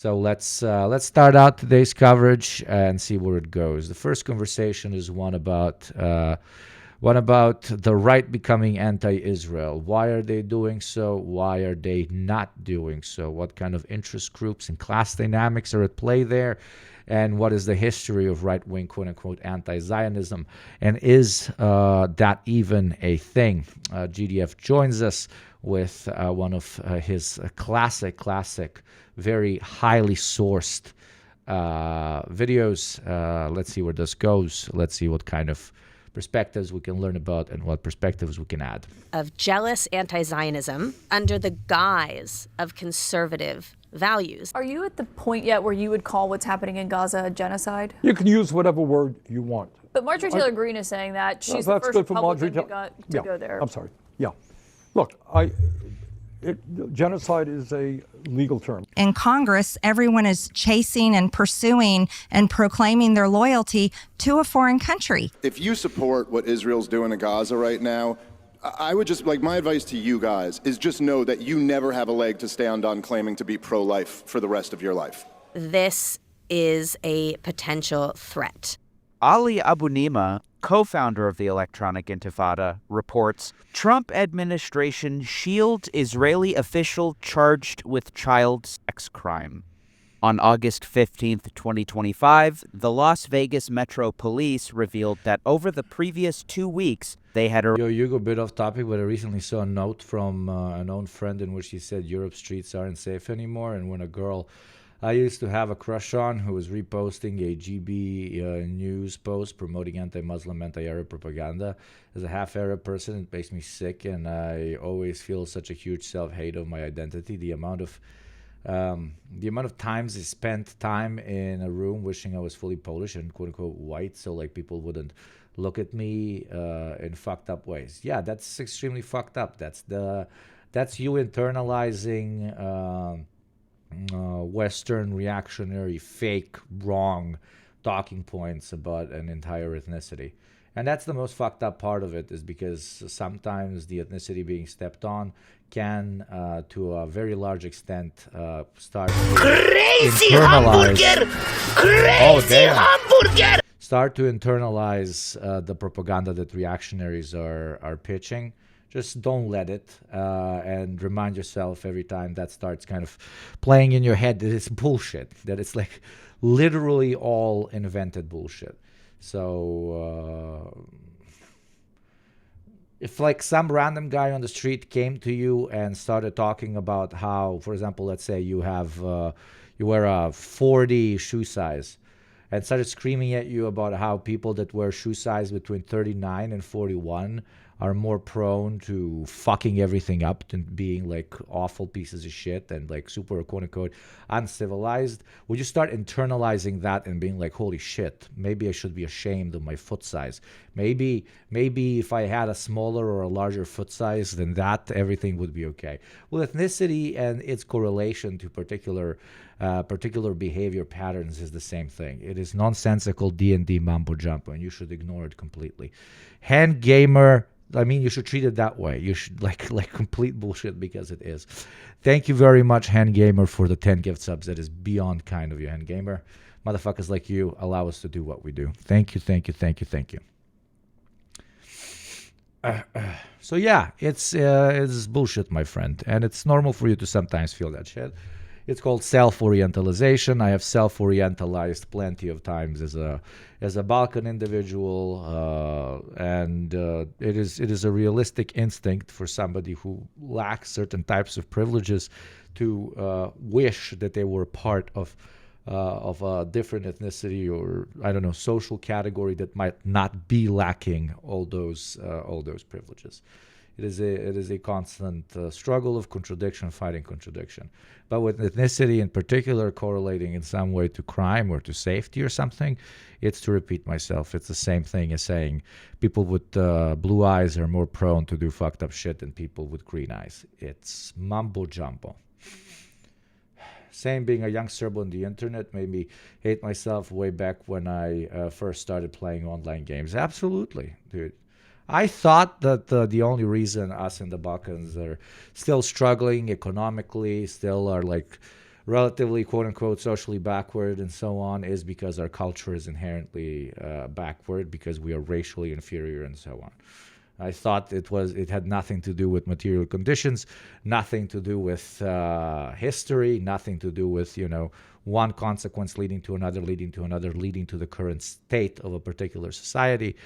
So let's start out today's coverage and see where it goes. The first conversation is one about the right becoming anti-Israel. Why are they doing so? Why are they not doing so? What kind of interest groups and class dynamics are at play there? And what is the history of right-wing, quote-unquote, anti-Zionism? And is that even a thing? GDF joins us with one of his classic, very highly sourced videos. Let's see where this goes. Let's see what kind of perspectives we can learn about and what perspectives we can add. Of jealous anti-Zionism under the guise of conservative values. Are you at the point yet where you would call what's happening in Gaza a genocide? You can use whatever word you want. But Marjorie Taylor Greene is saying that she's the That's first good for Republican Marjorie to go there. I'm sorry. Yeah. Look, genocide is a legal term. In Congress, everyone is chasing and pursuing and proclaiming their loyalty to a foreign country. If you support what Israel's doing in Gaza right now, I would just, my advice to you guys is just know that you never have a leg to stand on claiming to be pro-life for the rest of your life. This is a potential threat. Ali Abu Nima, co-founder of the Electronic Intifada, reports Trump administration shields Israeli official charged with child sex crime. On August 15th, 2025, the Las Vegas Metro Police revealed that over the previous 2 weeks, they had Hugo, a bit off topic, but I recently saw a note from a known friend in which he said Europe's streets aren't safe anymore, and when a girl I used to have a crush on who was reposting a GB news post promoting anti-Muslim, anti-Arab propaganda. As a half-Arab person, it makes me sick, and I always feel such a huge self-hate of my identity. The amount of times I spent time in a room wishing I was fully Polish and quote-unquote white, so people wouldn't look at me in fucked up ways. Yeah, that's extremely fucked up. That's you internalizing Western reactionary, fake, wrong talking points about an entire ethnicity. And that's the most fucked up part of it, is because sometimes the ethnicity being stepped on can, to a very large extent, start to start to internalize the propaganda that reactionaries are pitching. Just don't let it, and remind yourself every time that starts kind of playing in your head that it's bullshit, that it's literally all invented bullshit. So if some random guy on the street came to you and started talking about how, for example, let's say you wear a 40 shoe size, and started screaming at you about how people that wear shoe size between 39 and 41 are more prone to fucking everything up and being awful pieces of shit and super quote unquote uncivilized, would you start internalizing that and being holy shit, maybe I should be ashamed of my foot size? Maybe if I had a smaller or a larger foot size than that, everything would be okay. Well, ethnicity and its correlation to particular behavior patterns is the same thing. It is nonsensical D&D mambo jumbo, and you should ignore it completely. Hand gamer, you should treat it that way. You should like complete bullshit, because it is. Thank you very much, Hand Gamer, for the 10 gift subs. That is beyond kind of you, Hand Gamer. Motherfuckers like you allow us to do what we do. Thank you. So yeah, it's bullshit, my friend, and it's normal for you to sometimes feel that shit. It's called self-orientalization. I have self-orientalized plenty of times as a Balkan individual, and it is a realistic instinct for somebody who lacks certain types of privileges to wish that they were part of a different ethnicity or social category that might not be lacking all those privileges. It is a constant struggle of contradiction, fighting contradiction. But with ethnicity in particular correlating in some way to crime or to safety or something, it's, to repeat myself, it's the same thing as saying people with blue eyes are more prone to do fucked up shit than people with green eyes. It's mumbo jumbo. Same, being a young Serb on the internet made me hate myself way back when I first started playing online games. Absolutely, dude. I thought that the only reason us in the Balkans are still struggling economically, still are relatively quote unquote socially backward and so on is because our culture is inherently backward, because we are racially inferior and so on. I thought it had nothing to do with material conditions, nothing to do with history, nothing to do with, one consequence leading to another, leading to another, leading to the current state of a particular society.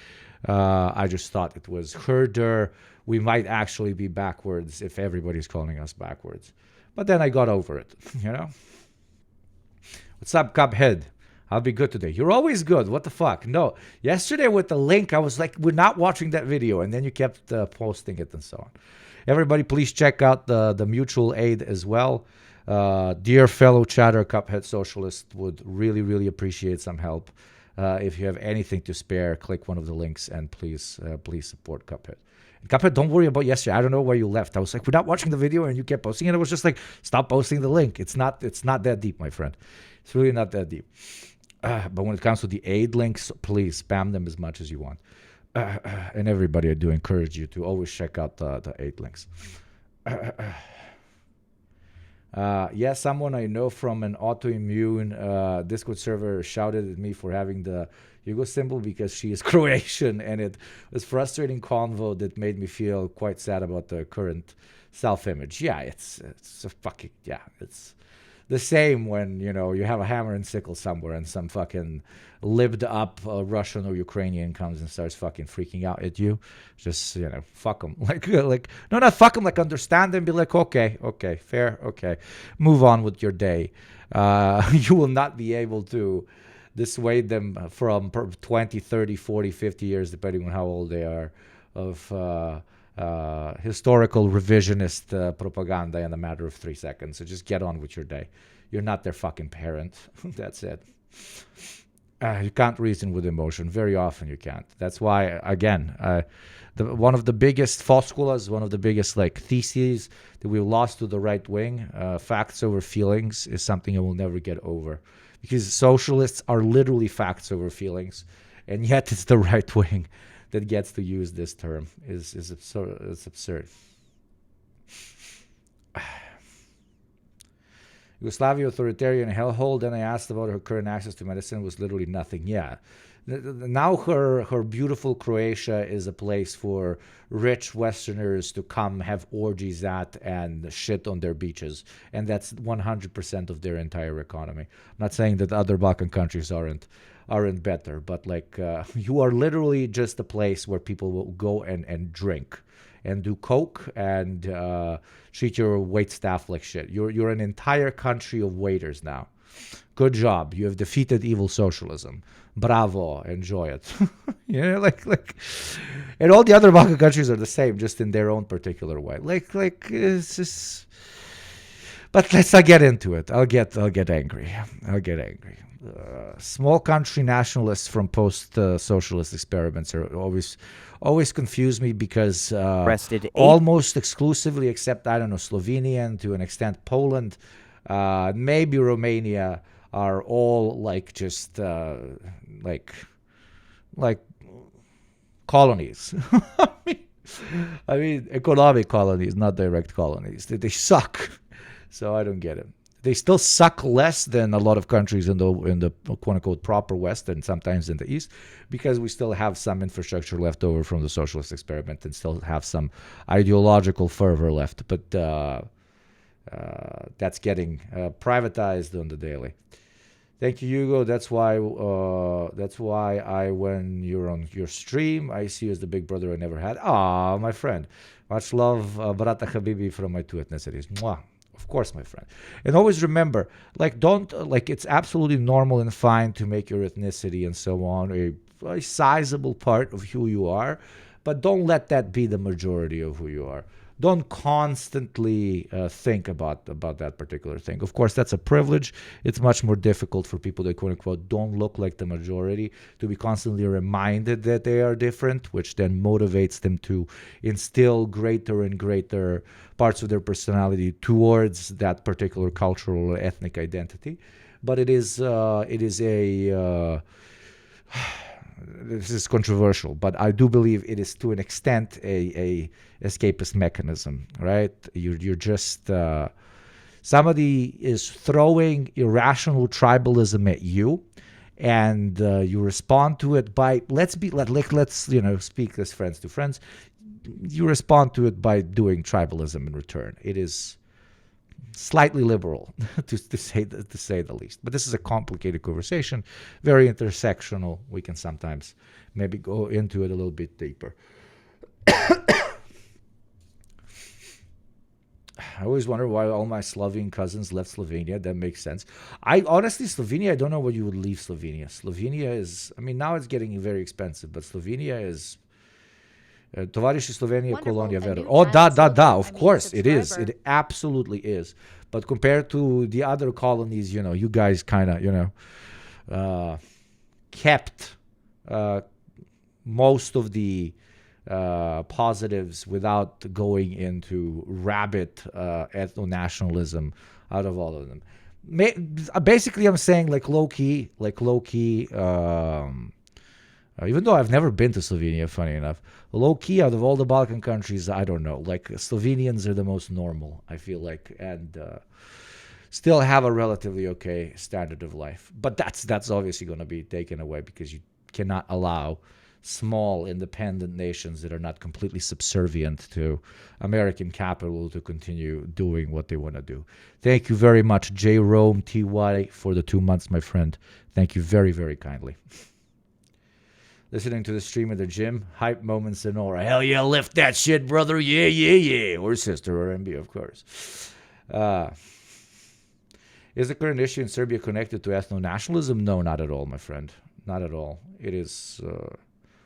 I just thought it was herder. We might actually be backwards if everybody's calling us backwards. But then I got over it, What's up, Cuphead? I'll be good today. You're always good. What the fuck? No. Yesterday with the link, I was like, we're not watching that video. And then you kept posting it and so on. Everybody, please check out the mutual aid as well. Dear fellow chatter, Cuphead Socialist would really, really appreciate some help. If you have anything to spare, click one of the links and please support Cuphead. And Cuphead, don't worry about yesterday. I don't know where you left. I was like, we're not watching the video, and you kept posting, and I was just like, stop posting the link. It's not that deep, my friend. It's really not that deep. But when it comes to the aid links, please spam them as much as you want. And everybody, I do encourage you to always check out the aid links. Someone I know from an autoimmune Discord server shouted at me for having the Yugo symbol because she is Croatian, and it was frustrating convo that made me feel quite sad about the current self-image. Yeah, it's the same when, you have a hammer and sickle somewhere and some fucking lived up Russian or Ukrainian comes and starts fucking freaking out at you. Just, fuck them. No, not fuck them, understand them, be like, okay, fair, okay. Move on with your day. You will not be able to dissuade them from 20, 30, 40, 50 years, depending on how old they are, of historical revisionist propaganda in a matter of 3 seconds. So just get on with your day. You're not their fucking parent. That's it. You can't reason with emotion. Very often you can't. That's why, again, one of the biggest floskulas, one of the biggest theses that we've lost to the right wing, facts over feelings, is something I will never get over. Because socialists are literally facts over feelings, and yet it's the right wing that gets to use this term. Is absurd. It's absurd. Yugoslavia authoritarian hellhole. Then I asked about her current access to medicine. Was literally nothing. Yeah. Now her beautiful Croatia is a place for rich Westerners to come have orgies at and shit on their beaches, and that's 100% of their entire economy. I'm not saying that other Balkan countries aren't better, but you are literally just a place where people will go and drink and do coke and treat your wait staff like shit. You're an entire country of waiters now. Good job. You have defeated evil socialism. Bravo. Enjoy it. And all the other Balkan countries are the same, just in their own particular way. It's just. But let's not get into it. I'll get angry. Small country nationalists from post-socialist experiments are always confuse me because almost exclusively, except Slovenia and to an extent Poland, maybe Romania, are all just colonies. I mean, economic colonies, not direct colonies. They suck. So I don't get it. They still suck less than a lot of countries in the quote unquote proper West and sometimes in the East, because we still have some infrastructure left over from the socialist experiment and still have some ideological fervor left. But that's getting privatized on the daily. Thank you, Hugo. That's why when you're on your stream, I see you as the big brother I never had. Ah, my friend. Much love, Brata Habibi, from my two ethnicities. Mwah. Of course, my friend. And always remember, it's absolutely normal and fine to make your ethnicity and so on a sizable part of who you are, but don't let that be the majority of who you are. Don't constantly think about that particular thing. Of course, that's a privilege. It's much more difficult for people that, quote unquote, don't look like the majority to be constantly reminded that they are different, which then motivates them to instill greater and greater parts of their personality towards that particular cultural or ethnic identity. But this is controversial, but I do believe it is to an extent a escapist mechanism, right? You're just Somebody is throwing irrational tribalism at you, and you respond to it by let's speak as friends to friends. You respond to it by doing tribalism in return. It is slightly liberal, to say the least. But this is a complicated conversation, very intersectional. We can sometimes maybe go into it a little bit deeper. I always wonder why all my Slovene cousins left Slovenia. That makes sense. Slovenia, I don't know why you would leave Slovenia. Slovenia is, now it's getting very expensive, but Slovenia is... Tovariši Slovenija, Kolonija Vera. Oh, of course, it is. It absolutely is. But compared to the other colonies, you guys kind of, kept most of the positives without going into rabid ethno-nationalism out of all of them. Basically, I'm saying low key, even though I've never been to Slovenia, funny enough, low key out of all the Balkan countries, I don't know. Slovenians are the most normal, I feel like, and still have a relatively okay standard of life. But that's obviously going to be taken away because you cannot allow small independent nations that are not completely subservient to American capital to continue doing what they want to do. Thank you very much, J. Rome TY, for the 2 months, my friend. Thank you very, very kindly. Listening to the stream at the gym, hype moments and aura. Hell yeah, lift that shit, brother. Yeah. Or sister, or MB, of course. Is the current issue in Serbia connected to ethno-nationalism? No, not at all, my friend. Not at all. It is...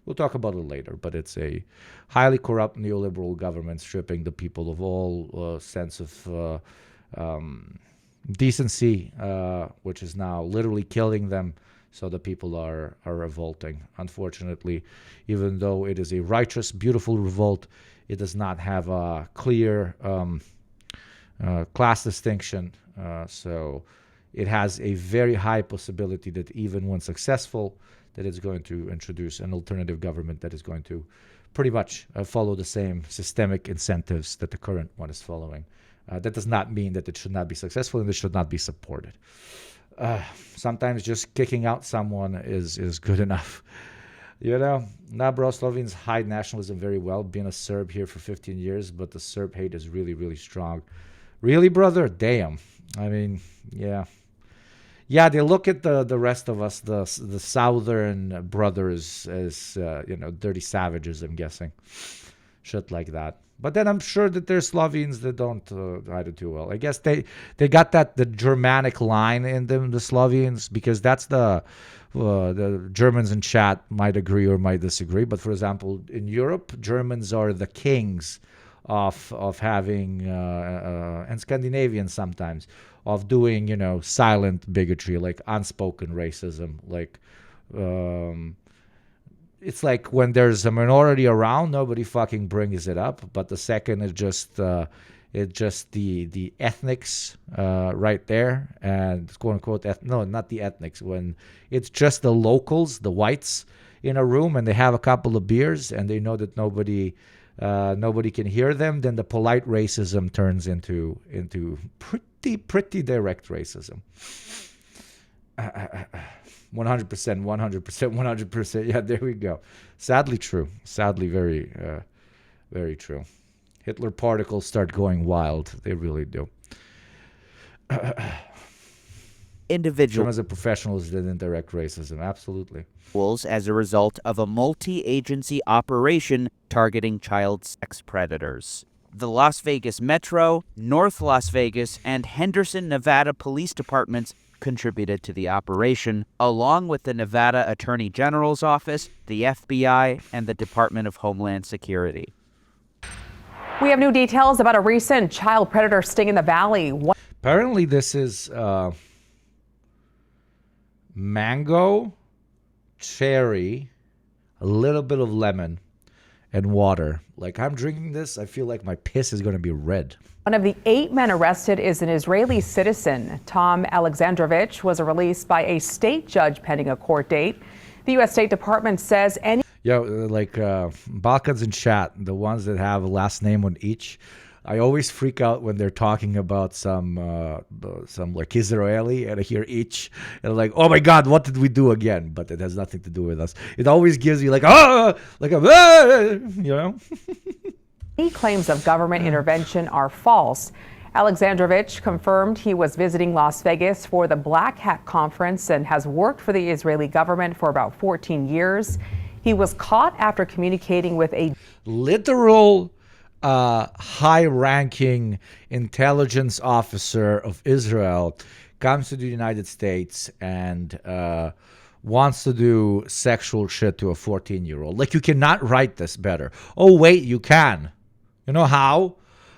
we'll talk about it later, but it's a highly corrupt neoliberal government stripping the people of all sense of decency, which is now literally killing them. So the people are revolting. Unfortunately, even though it is a righteous, beautiful revolt, it does not have a clear class distinction. So it has a very high possibility that even when successful, that it's going to introduce an alternative government that is going to pretty much follow the same systemic incentives that the current one is following. That does not mean that it should not be successful and it should not be supported. Sometimes just kicking out someone is good enough. Nah, bro, Slovenes hide nationalism very well. Being a Serb here for 15 years, but the Serb hate is really, really strong. Really, brother? Damn. Yeah. Yeah, they look at the rest of us, the southern brothers, as, dirty savages, I'm guessing. Shit like that. But then I'm sure that there's Slovenes that don't hide it too well. I guess they got the Germanic line in them, the Slovenes, because that's the Germans in chat might agree or might disagree. But for example, in Europe, Germans are the kings of having, and Scandinavians sometimes, of doing, silent bigotry, like unspoken racism, like... it's like when there's a minority around, nobody fucking brings it up. But the second it's just the ethnics right there, and quote unquote no, not the ethnics. When it's just the locals, the whites in a room, and they have a couple of beers, and they know that nobody can hear them, then the polite racism turns into pretty direct racism. 100%. Yeah, there we go. Sadly true. Sadly very, very true. Hitler particles start going wild. They really do. Individuals as a professionals did indirect racism. Absolutely. As a result of a multi-agency operation targeting child sex predators. The Las Vegas Metro, North Las Vegas, and Henderson, Nevada police departments contributed to the operation, along with the Nevada Attorney General's Office, the FBI, and the Department of Homeland Security. We have new details about a recent child predator sting in the valley. Apparently this is mango, cherry, a little bit of lemon, and water. Like, I'm drinking this, I feel like my piss is going to be red. One of the 8 men arrested is an Israeli citizen. Tom Alexandrovich was released by a state judge pending a court date. The U.S. State Department says any... Balkans in chat, the ones that have a last name on each, I always freak out when they're talking about some like Israeli, and I hear each, and I'm like, oh my God, what did we do again? But it has nothing to do with us. It always gives you like, you know. Any claims of government intervention are false. Alexandrovich confirmed he was visiting Las Vegas for the Black Hat Conference and has worked for the Israeli government for about 14 years. He was caught after communicating with a literal high-ranking intelligence officer of Israel comes to the United States and wants to do sexual shit to a 14-year-old. Like, you cannot write this better. Oh, wait, you can. You know how?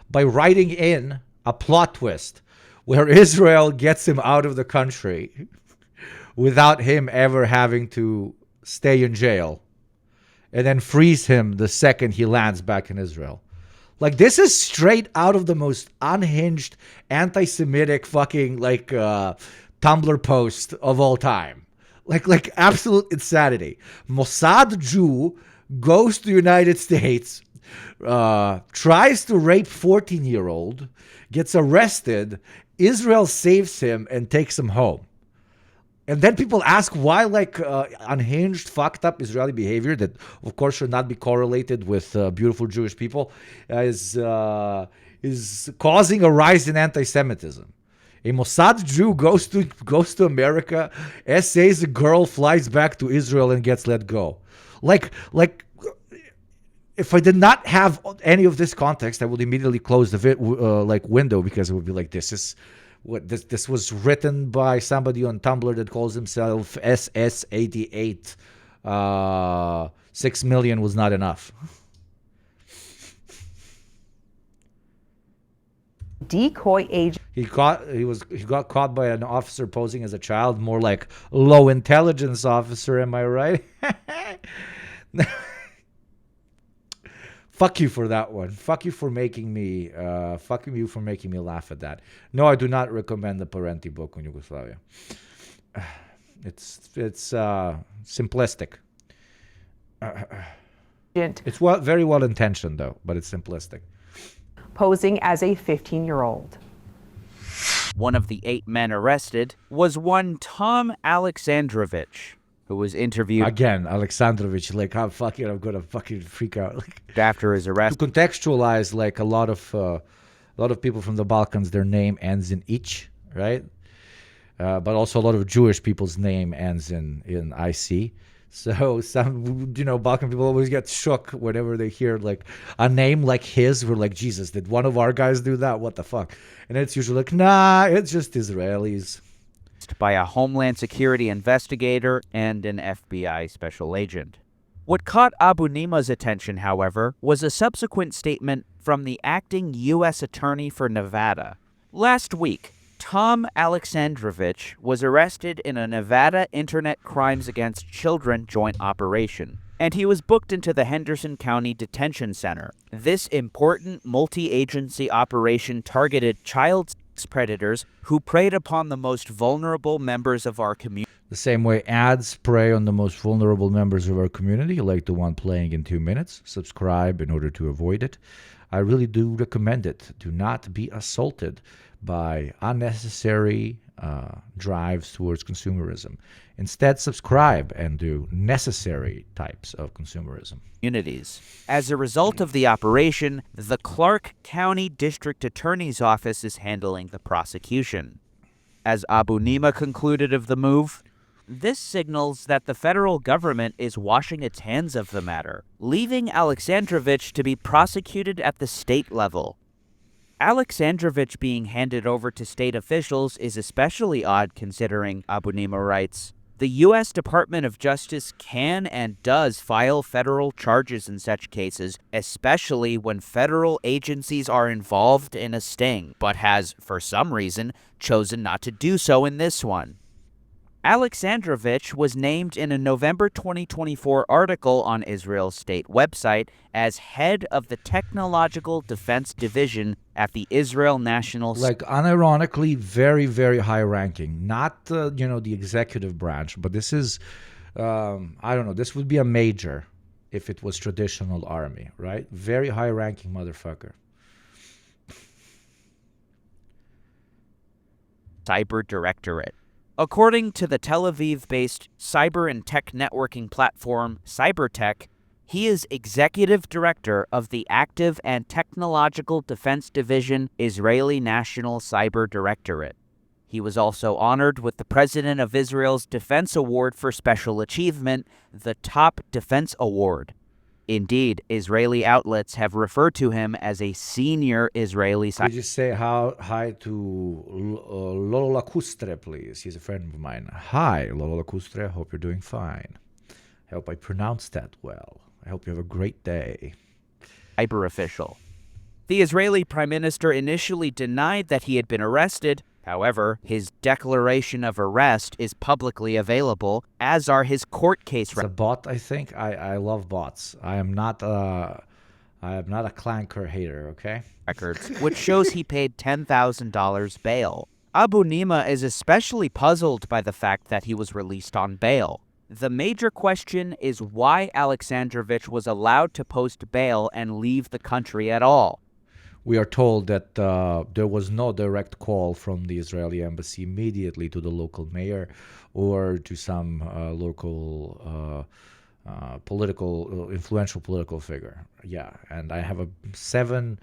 By writing in a plot twist where Israel gets him out of the country without him ever having to stay in jail, and then frees him the second he lands back in Israel. Like, this is straight out of the most unhinged, anti-Semitic fucking, like, Tumblr post of all time. Like absolute insanity. Mossad Jew goes to the United States, tries to rape 14-year-old, gets arrested, Israel saves him and takes him home. And then people ask why, like, unhinged, fucked up Israeli behavior that, of course, should not be correlated with beautiful Jewish people is causing a rise in anti-Semitism. A Mossad Jew goes to America, essays a girl, flies back to Israel, and gets let go. Like, if I did not have any of this context, I would immediately close the window, because it would be like, this was written by somebody on Tumblr that calls himself SS88. 6 million was not enough. decoy agent. He got caught by an officer posing as a child, more like low intelligence officer. Am I right? Fuck you for that one. Fuck you for making me. Fucking you for making me laugh at that. No, I do not recommend the Parenti book on Yugoslavia. It's simplistic. It's very well intentioned though, but it's simplistic. Posing as a 15-year-old. One of the 8 men arrested was one Tom Alexandrovich, who was interviewed again. Alexandrovich, like, how fucking I'm gonna fucking freak out. Like, after his arrest. To contextualize, like, a lot of people from the Balkans, their name ends in ich, right? But also a lot of Jewish people's name ends in IC. So some, Balkan people always get shook whenever they hear like a name like his. We're like, Jesus, did one of our guys do that? What the fuck? And it's usually like, nah, it's just Israelis. By a Homeland Security investigator and an FBI special agent. What caught Abu Nima's attention, however, was a subsequent statement from the acting U.S. Attorney for Nevada. Last week, Tom Alexandrovich was arrested in a Nevada Internet Crimes Against Children joint operation, and he was booked into the Henderson County Detention Center. This important multi-agency operation targeted child sex predators who preyed upon the most vulnerable members of our community. The same way ads prey on the most vulnerable members of our community, like the one playing in 2 minutes. Subscribe in order to avoid it. I really do recommend it. Do not be assaulted by unnecessary drives towards consumerism. Instead, subscribe and do necessary types of consumerism. Communities. As a result of the operation, the Clark County District Attorney's Office is handling the prosecution. As Abu Nima concluded of the move, this signals that the federal government is washing its hands of the matter, leaving Alexandrovich to be prosecuted at the state level. Alexandrovich being handed over to state officials is especially odd considering, Abu Nima writes, the U.S. Department of Justice can and does file federal charges in such cases, especially when federal agencies are involved in a sting, but has, for some reason, chosen not to do so in this one. Alexandrovich was named in a November 2024 article on Israel's state website as head of the Technological Defense Division at the Israel National... Like, unironically, very, very high ranking. Not, the executive branch, but this is, I don't know, this would be a major if it was traditional army, right? Very high ranking motherfucker. Cyber Directorate. According to the Tel Aviv-based cyber and tech networking platform CyberTech, he is executive director of the Active and Technological Defense Division Israeli National Cyber Directorate. He was also honored with the President of Israel's Defense Award for Special Achievement, the Top Defense Award. Indeed, Israeli outlets have referred to him as a senior Israeli Could you say hi to Lolo Lacustre, please? He's a friend of mine. Hi, Lolo Lacustre. Hope you're doing fine. I hope I pronounced that well. I hope you have a great day. cyber official. The Israeli Prime Minister initially denied that he had been arrested. However, his declaration of arrest is publicly available, as are his court case It's a bot, I think. I love bots. I am not a clanker hater, okay? records, which shows he paid $10,000 bail. Abu Nima is especially puzzled by the fact that he was released on bail. The major question is why Alexandrovich was allowed to post bail and leave the country at all. We are told that there was no direct call from the Israeli embassy immediately to the local mayor or to some local influential political figure. Yeah, and I have seven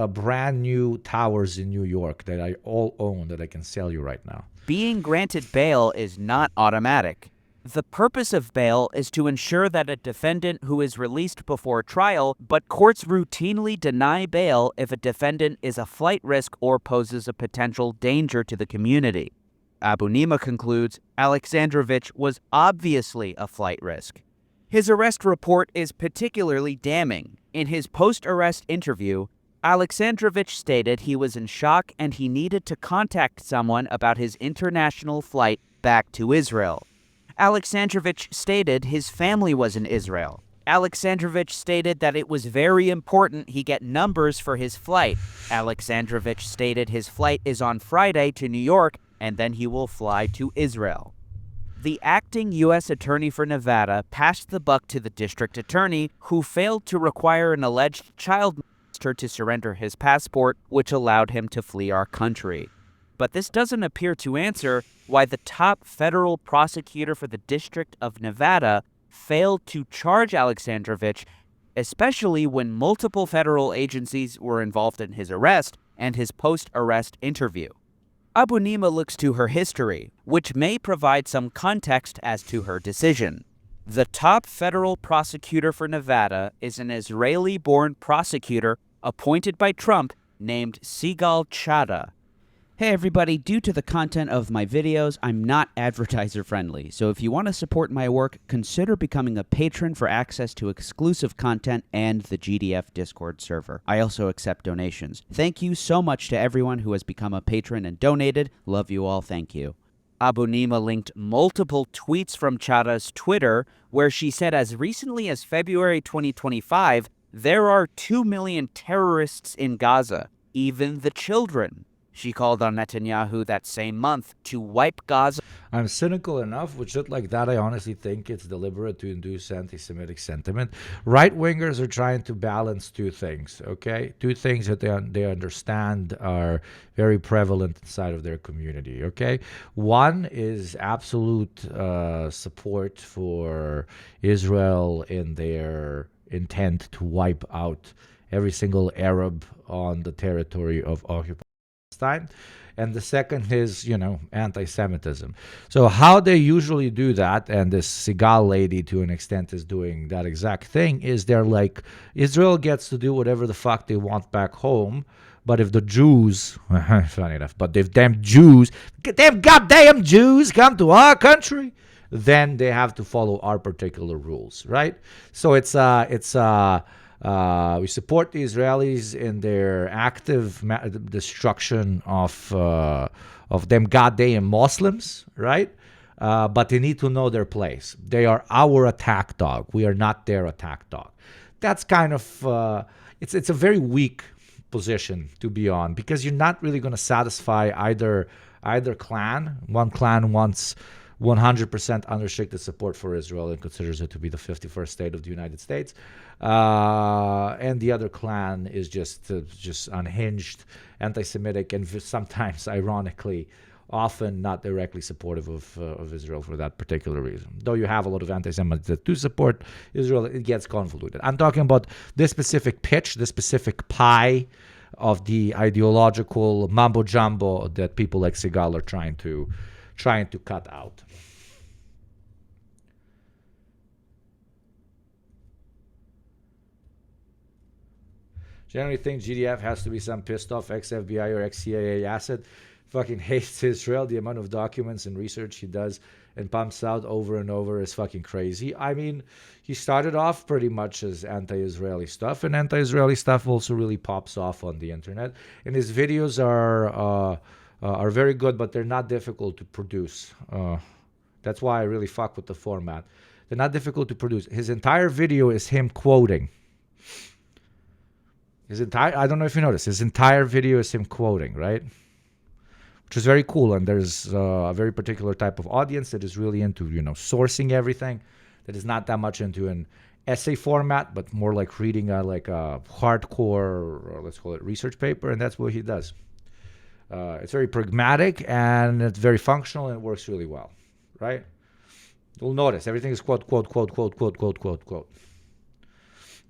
brand new towers in New York that I all own that I can sell you right now. Being granted bail is not automatic. The purpose of bail is to ensure that a defendant who is released before trial, but courts routinely deny bail if a defendant is a flight risk or poses a potential danger to the community. Abu Nima concludes Alexandrovich was obviously a flight risk. His arrest report is particularly damning. In his post-arrest interview, Alexandrovich stated he was in shock and he needed to contact someone about his international flight back to Israel. Alexandrovich stated his family was in Israel. Alexandrovich stated that it was very important he get numbers for his flight. Alexandrovich stated his flight is on Friday to New York and then he will fly to Israel. The acting U.S. Attorney for Nevada passed the buck to the district attorney, who failed to require an alleged child molester to surrender his passport, which allowed him to flee our country. But this doesn't appear to answer why the top federal prosecutor for the District of Nevada failed to charge Alexandrovich, especially when multiple federal agencies were involved in his arrest and his post-arrest interview. Abu Nima looks to her history, which may provide some context as to her decision. The top federal prosecutor for Nevada is an Israeli-born prosecutor appointed by Trump named Sigal Chada. Hey everybody, due to the content of my videos, I'm not advertiser friendly, so if you want to support my work, consider becoming a patron for access to exclusive content and the GDF Discord server. I also accept donations. Thank you so much to everyone who has become a patron and donated. Love you all, thank you. Abu Nima linked multiple tweets from Chada's Twitter, where she said as recently as February 2025, there are 2 million terrorists in Gaza, even the children. She called on Netanyahu that same month to wipe Gaza. I'm cynical enough with shit like that. I honestly think it's deliberate to induce anti-Semitic sentiment. Right-wingers are trying to balance two things, okay? Two things that they understand are very prevalent inside of their community, okay? One is absolute support for Israel in their intent to wipe out every single Arab on the territory of occupied time, and the second is, anti-Semitism. So how they usually do that, and this Sigal lady to an extent is doing that exact thing, is they're like, Israel gets to do whatever the fuck they want back home, but if the Jews, funny enough, but if them goddamn Jews come to our country, then they have to follow our particular rules, right? So we support the Israelis in their active destruction of them goddamn Muslims, right? But they need to know their place. They are our attack dog. We are not their attack dog. That's kind of it's a very weak position to be on, because you're not really going to satisfy either clan. One clan wants 100% unrestricted support for Israel and considers it to be the 51st state of the United States. And the other clan is just unhinged, anti-Semitic, and sometimes, ironically, often not directly supportive of Israel for that particular reason. Though you have a lot of anti-Semites that do support Israel, it gets convoluted. I'm talking about this specific pitch, this specific pie of the ideological mumbo-jumbo that people like Segal are trying to cut out. Generally think GDF has to be some pissed off ex-FBI or ex-CIA asset. Fucking hates Israel. The amount of documents and research he does and pumps out over and over is fucking crazy. I mean, he started off pretty much as anti-Israeli stuff, and anti-Israeli stuff also really pops off on the internet. And his videos are very good, but they're not difficult to produce. That's why I really fuck with the format. They're not difficult to produce. His entire video is him quoting. I don't know if you noticed, his entire video is him quoting, right? Which is very cool. And there's a very particular type of audience that is really into, sourcing everything, that is not that much into an essay format, but more like reading a hardcore, or let's call it research paper. And that's what he does. It's very pragmatic and it's very functional and it works really well, right? You'll notice everything is quote, quote, quote, quote, quote, quote, quote, quote.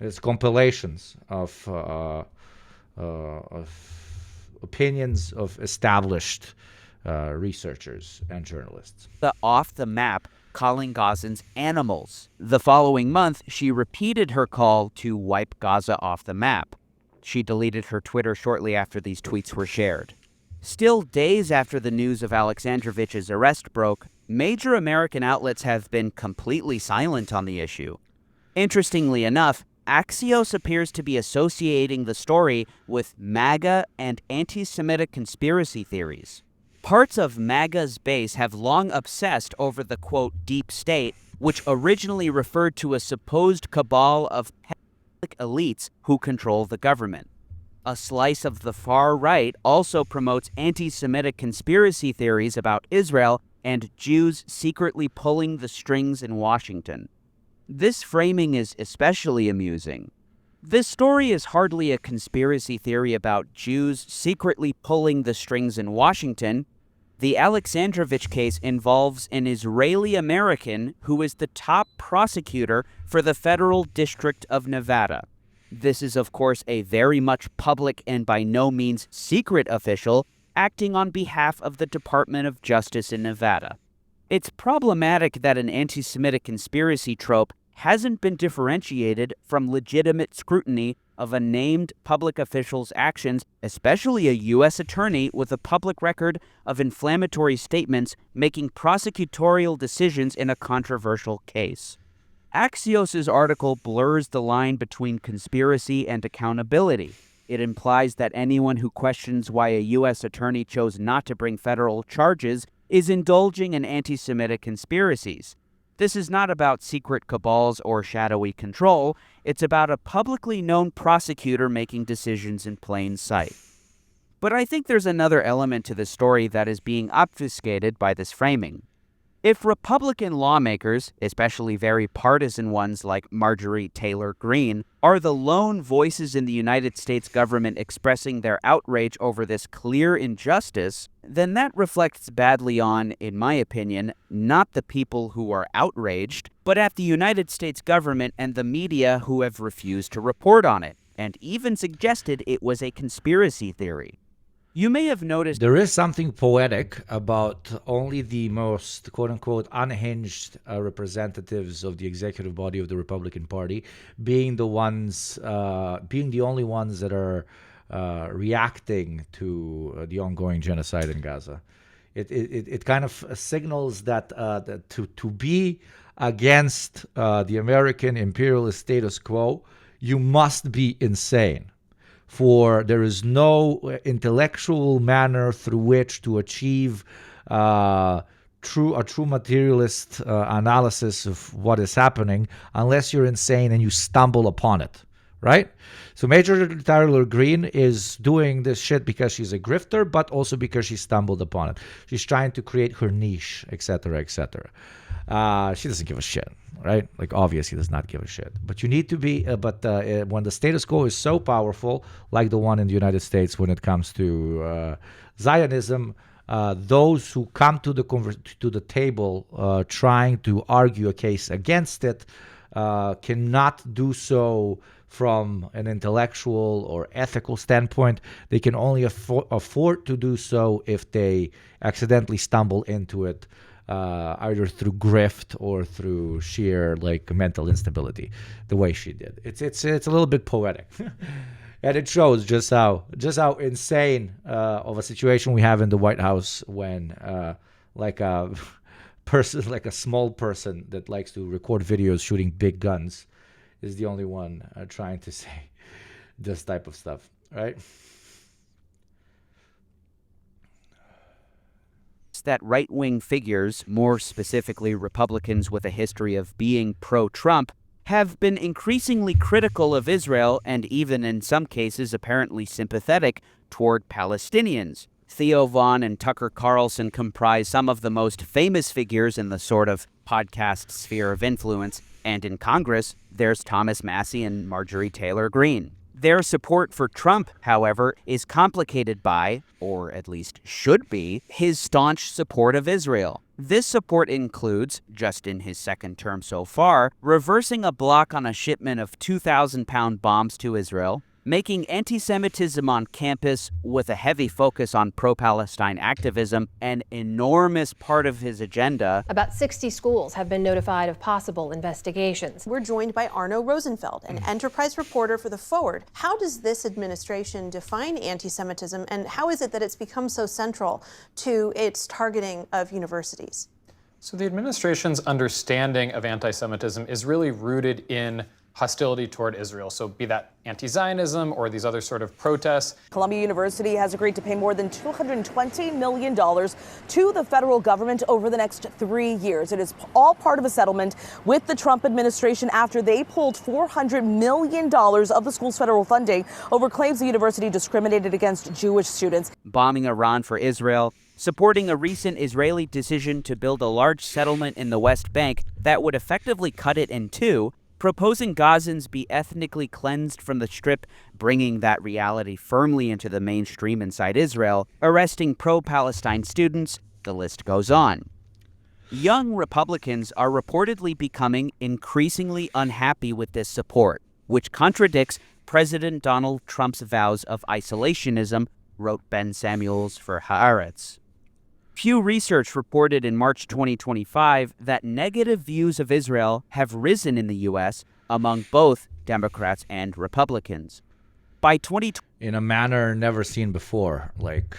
It's compilations of opinions of established researchers and journalists. The off the map calling Gazans animals. The following month, she repeated her call to wipe Gaza off the map. She deleted her Twitter shortly after these tweets were shared. Still days after the news of Alexandrovich's arrest broke, major American outlets have been completely silent on the issue. Interestingly enough, Axios appears to be associating the story with MAGA and anti-Semitic conspiracy theories. Parts of MAGA's base have long obsessed over the, quote, deep state, which originally referred to a supposed cabal of pedophilic elites who control the government. A slice of the far right also promotes anti-Semitic conspiracy theories about Israel and Jews secretly pulling the strings in Washington. This framing is especially amusing. This story is hardly a conspiracy theory about Jews secretly pulling the strings in Washington. The Alexandrovich case involves an Israeli American who is the top prosecutor for the Federal District of Nevada. This is, of course, a very much public and by no means secret official acting on behalf of the Department of Justice in Nevada. It's problematic that an anti-Semitic conspiracy trope hasn't been differentiated from legitimate scrutiny of a named public official's actions, especially a U.S. attorney with a public record of inflammatory statements making prosecutorial decisions in a controversial case. Axios' article blurs the line between conspiracy and accountability. It implies that anyone who questions why a U.S. attorney chose not to bring federal charges is indulging in anti-Semitic conspiracies. This is not about secret cabals or shadowy control. It's about a publicly known prosecutor making decisions in plain sight. But I think there's another element to the story that is being obfuscated by this framing. If Republican lawmakers, especially very partisan ones like Marjorie Taylor Greene, are the lone voices in the United States government expressing their outrage over this clear injustice, then that reflects badly on, in my opinion, not the people who are outraged, but at the United States government and the media who have refused to report on it, and even suggested it was a conspiracy theory. You may have noticed there is something poetic about only the most, quote-unquote, unhinged representatives of the executive body of the Republican Party being the only ones that are reacting to the ongoing genocide in Gaza. It kind of signals that to be against the American imperialist status quo, you must be insane. For there is no intellectual manner through which to achieve a true materialist analysis of what is happening unless you're insane and you stumble upon it, right? So Major Tyler Greene is doing this shit because she's a grifter, but also because she stumbled upon it. She's trying to create her niche, etc., etc. She doesn't give a shit, right? Like, obviously does not give a shit. But you need to be, when the status quo is so powerful, like the one in the United States when it comes to Zionism, those who come to the table trying to argue a case against it cannot do so from an intellectual or ethical standpoint. They can only afford to do so if they accidentally stumble into it, either through grift or through sheer like mental instability, the way she did. It's a little bit poetic. And it shows just how insane of a situation we have in the White House when like a person, like a small person that likes to record videos shooting big guns is the only one trying to say this type of stuff, right? That right-wing figures, more specifically Republicans with a history of being pro-Trump, have been increasingly critical of Israel and even in some cases apparently sympathetic toward Palestinians. Theo Vaughn and Tucker Carlson comprise some of the most famous figures in the sort of podcast sphere of influence, and in Congress, there's Thomas Massie and Marjorie Taylor Greene. Their support for Trump, however, is complicated by, or at least should be, his staunch support of Israel. This support includes, just in his second term so far, reversing a block on a shipment of 2,000-pound bombs to Israel, making anti-Semitism on campus with a heavy focus on pro-Palestine activism an enormous part of his agenda. About 60 schools have been notified of possible investigations. We're joined by Arno Rosenfeld, an enterprise reporter for The Forward. How does this administration define anti-Semitism, and how is it that it's become so central to its targeting of universities? So the administration's understanding of anti-Semitism is really rooted in hostility toward Israel, so be that anti-Zionism or these other sort of protests. Columbia University has agreed to pay more than $220 million to the federal government over the next 3 years. It is all part of a settlement with the Trump administration after they pulled $400 million of the school's federal funding over claims the university discriminated against Jewish students. Bombing Iran for Israel, supporting a recent Israeli decision to build a large settlement in the West Bank that would effectively cut it in two, proposing Gazans be ethnically cleansed from the Strip, bringing that reality firmly into the mainstream inside Israel, arresting pro-Palestine students, the list goes on. Young Republicans are reportedly becoming increasingly unhappy with this support, which contradicts President Donald Trump's vows of isolationism, wrote Ben Samuels for Haaretz. Pew Research reported in March 2025 that negative views of Israel have risen in the U.S. among both Democrats and Republicans. By 2020, in a manner never seen before, like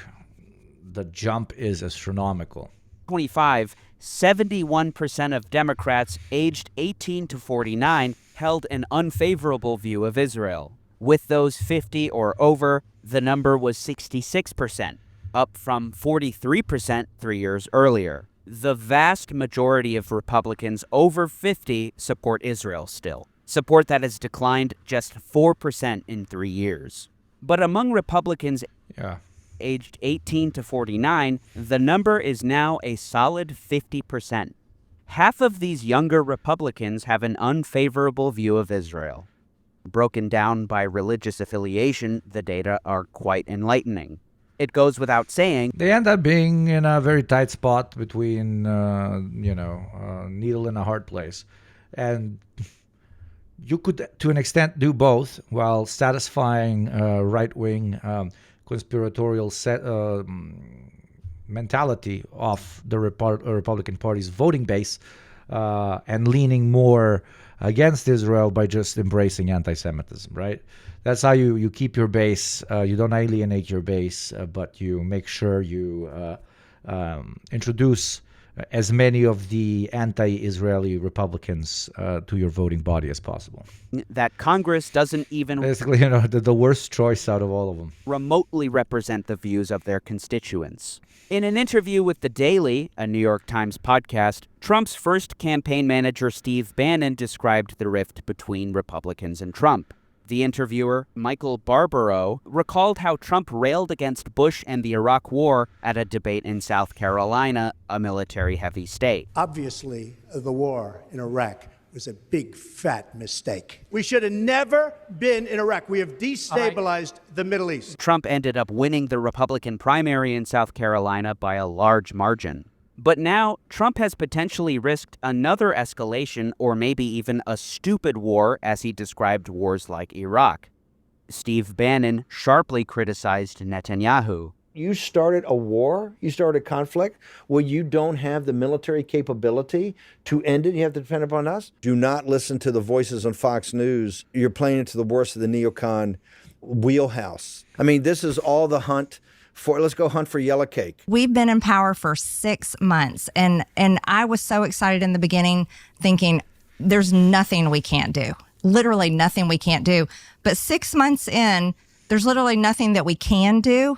the jump is astronomical. 71% of Democrats aged 18 to 49 held an unfavorable view of Israel. With those 50 or over, the number was 66%. Up from 43% 3 years earlier. The vast majority of Republicans over 50 support Israel still, support that has declined just 4% in 3 years. But among Republicans aged 18 to 49, the number is now a solid 50%. Half of these younger Republicans have an unfavorable view of Israel. Broken down by religious affiliation, the data are quite enlightening. It goes without saying, they end up being in a very tight spot between, needle and a hard place. And you could, to an extent, do both while satisfying right-wing conspiratorial mentality of the Republican Party's voting base and leaning more against Israel by just embracing anti-Semitism, right? That's how you keep your base. You don't alienate your base, but you make sure you introduce as many of the anti-Israeli Republicans to your voting body as possible. That Congress doesn't even basically, the worst choice out of all of them, remotely represent the views of their constituents. In an interview with The Daily, a New York Times podcast, Trump's first campaign manager Steve Bannon described the rift between Republicans and Trump. The interviewer, Michael Barbaro, recalled how Trump railed against Bush and the Iraq War at a debate in South Carolina, a military-heavy state. Obviously, the war in Iraq was a big, fat mistake. We should have never been in Iraq. We have destabilized the Middle East. Trump ended up winning the Republican primary in South Carolina by a large margin. But now, Trump has potentially risked another escalation or maybe even a stupid war, as he described wars like Iraq. Steve Bannon sharply criticized Netanyahu. You started a war, you started a conflict where you don't have the military capability to end it. You have to depend upon us. Do not listen to the voices on Fox News. You're playing into the worst of the neocon wheelhouse. I mean, this is all the hunt. Let's go hunt for yellow cake. We've been in power for 6 months, and I was so excited in the beginning, thinking there's nothing we can't do. Literally nothing we can't do. But 6 months in, there's literally nothing that we can do,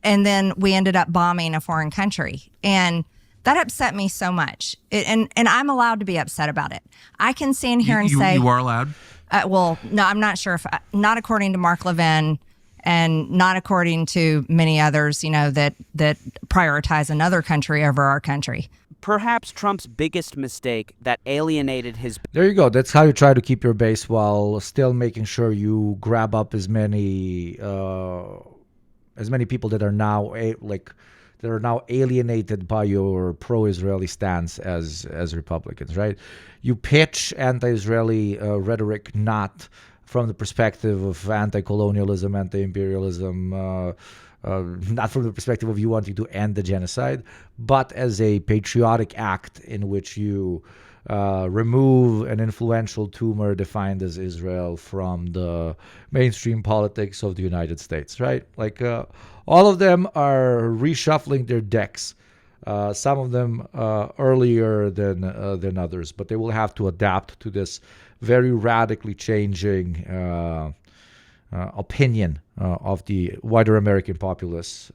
and then we ended up bombing a foreign country. And that upset me so much. And I'm allowed to be upset about it. I can stand here and say... You are allowed? Well, no, I'm not sure if... not according to Mark Levin, and not according to many others, that prioritize another country over our country. Perhaps Trump's biggest mistake that alienated his... There you go. That's how you try to keep your base while still making sure you grab up as many people that are now alienated by your pro-Israeli stance as Republicans, right? You pitch anti-Israeli rhetoric not from the perspective of anti-colonialism, anti-imperialism, not from the perspective of you wanting to end the genocide, but as a patriotic act in which you remove an influential tumor defined as Israel from the mainstream politics of the United States, right? Like all of them are reshuffling their decks. Some of them earlier than others, but they will have to adapt to this very radically changing opinion of the wider American populace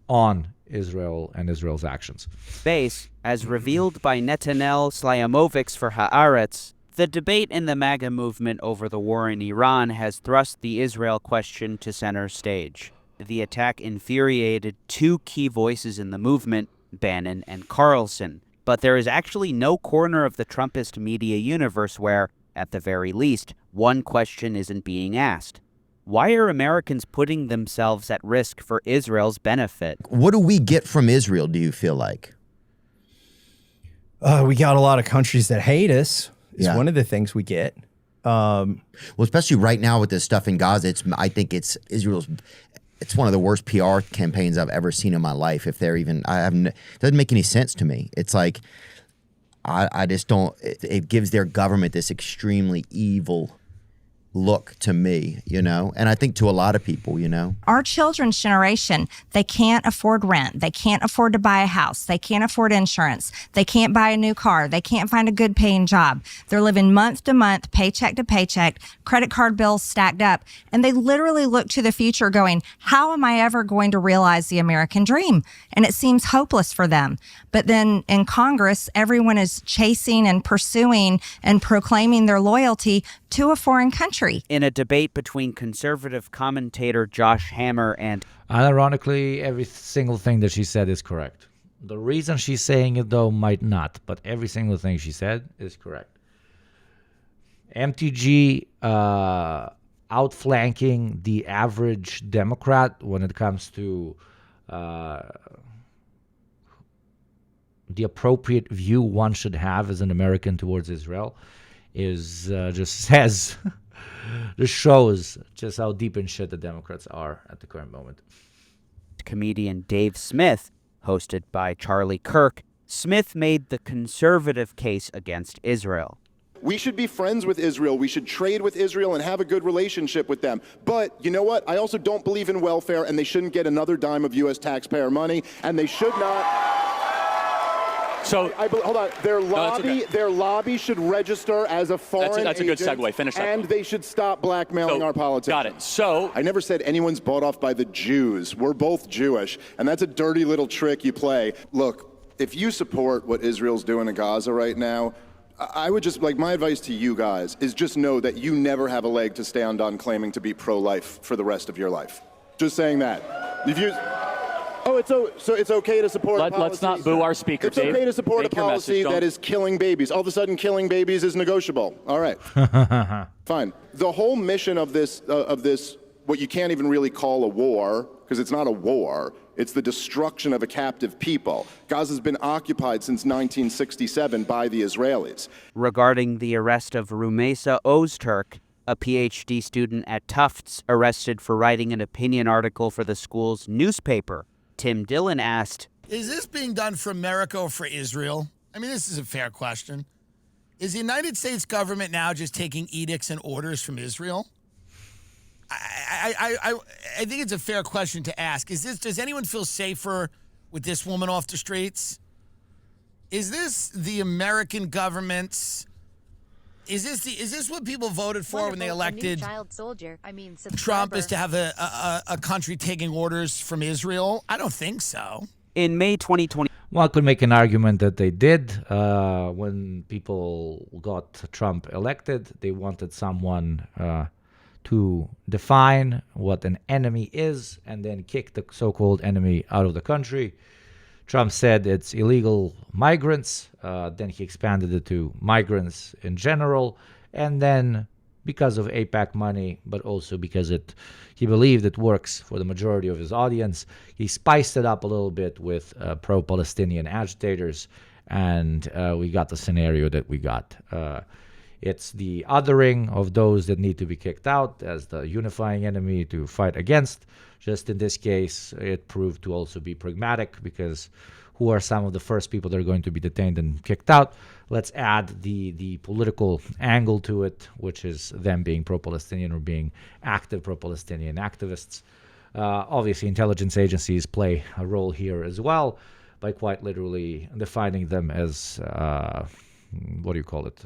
on Israel and Israel's actions. Base, as revealed by Netanel Slyamovics for Haaretz, the debate in the MAGA movement over the war in Iran has thrust the Israel question to center stage. The attack infuriated two key voices in the movement, Bannon and Carlson. But there is actually no corner of the Trumpist media universe where, at the very least, one question isn't being asked. Why are Americans putting themselves at risk for Israel's benefit? What do we get from Israel, do you feel like? We got a lot of countries that hate us, is one of the things we get. Well, especially right now with this stuff in Gaza, I think it's one of the worst PR campaigns I've ever seen in my life. If they're even, it doesn't make any sense to me. It's like, I just don't, it gives their government this extremely evil look to me, and I think to a lot of people, Our children's generation, they can't afford rent. They can't afford to buy a house. They can't afford insurance. They can't buy a new car. They can't find a good paying job. They're living month to month, paycheck to paycheck, credit card bills stacked up. And they literally look to the future going, how am I ever going to realize the American dream? And it seems hopeless for them. But then in Congress, everyone is chasing and pursuing and proclaiming their loyalty to a foreign country. In a debate between conservative commentator Josh Hammer and... Unironically, every single thing that she said is correct. The reason she's saying it, though, might not, but every single thing she said is correct. MTG outflanking the average Democrat when it comes to the appropriate view one should have as an American towards Israel is just shows just how deep in shit the Democrats are at the current moment. Comedian Dave Smith, hosted by Charlie Kirk, Smith made the conservative case against Israel. We should be friends with Israel. We should trade with Israel and have a good relationship with them. But you know what? I also don't believe in welfare, and they shouldn't get another dime of U.S. taxpayer money, and they should not... So hold on. Their lobby should register as a foreign That's a good segue. Finish that. And they should stop blackmailing our politicians. Got it. So I never said anyone's bought off by the Jews. We're both Jewish, and that's a dirty little trick you play. Look, if you support what Israel's doing in Gaza right now, I would just, like, my advice to you guys is just know that you never have a leg to stand on claiming to be pro-life for the rest of your life. Just saying that. If you... Oh, so it's okay to support a policy. Let's not boo our speaker, It's Dave. okay to support a Make your policy message, that is killing babies. All of a sudden, killing babies is negotiable. All right. Fine. The whole mission of this, what you can't even really call a war, because it's not a war, it's the destruction of a captive people. Gaza's been occupied since 1967 by the Israelis. Regarding the arrest of Rumeysa Öztürk, a PhD student at Tufts arrested for writing an opinion article for the school's newspaper, Tim Dillon asked, Is this being done for America or for Israel? I mean, this is a fair question. Is the United States government now just taking edicts and orders from Israel? I think it's a fair question to ask. Does anyone feel safer with this woman off the streets? Is this the American government's? Is this what people voted for when they elected child soldier? I mean, Trump, is to have a country taking orders from Israel? I don't think so. In May 2020, one could make an argument that they did. When people got Trump elected, they wanted someone to define what an enemy is and then kick the so-called enemy out of the country. Trump said it's illegal migrants. Then he expanded it to migrants in general. And then because of AIPAC money, but also because he believed it works for the majority of his audience, he spiced it up a little bit with pro-Palestinian agitators. And we got the scenario that we got. It's the othering of those that need to be kicked out as the unifying enemy to fight against. Just in this case, it proved to also be pragmatic, because who are some of the first people that are going to be detained and kicked out? Let's add the political angle to it, which is them being pro-Palestinian or being active pro-Palestinian activists. Obviously, intelligence agencies play a role here as well by quite literally defining them as, what do you call it?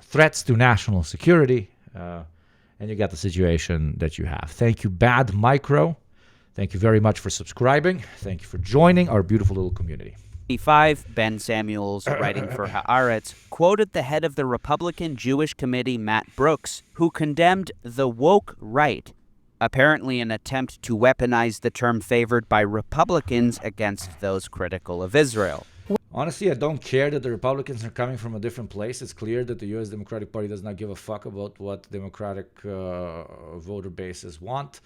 Threats to national security, and you got the situation that you have. Thank you, Bad Micro. Thank you very much for subscribing. Thank you for joining our beautiful little community. Ben Samuels, writing for Haaretz, quoted the head of the Republican Jewish Committee, Matt Brooks, who condemned the woke right, apparently an attempt to weaponize the term favored by Republicans against those critical of Israel. Honestly, I don't care that the Republicans are coming from a different place. It's clear that the U.S. Democratic Party does not give a fuck about what Democratic voter bases want.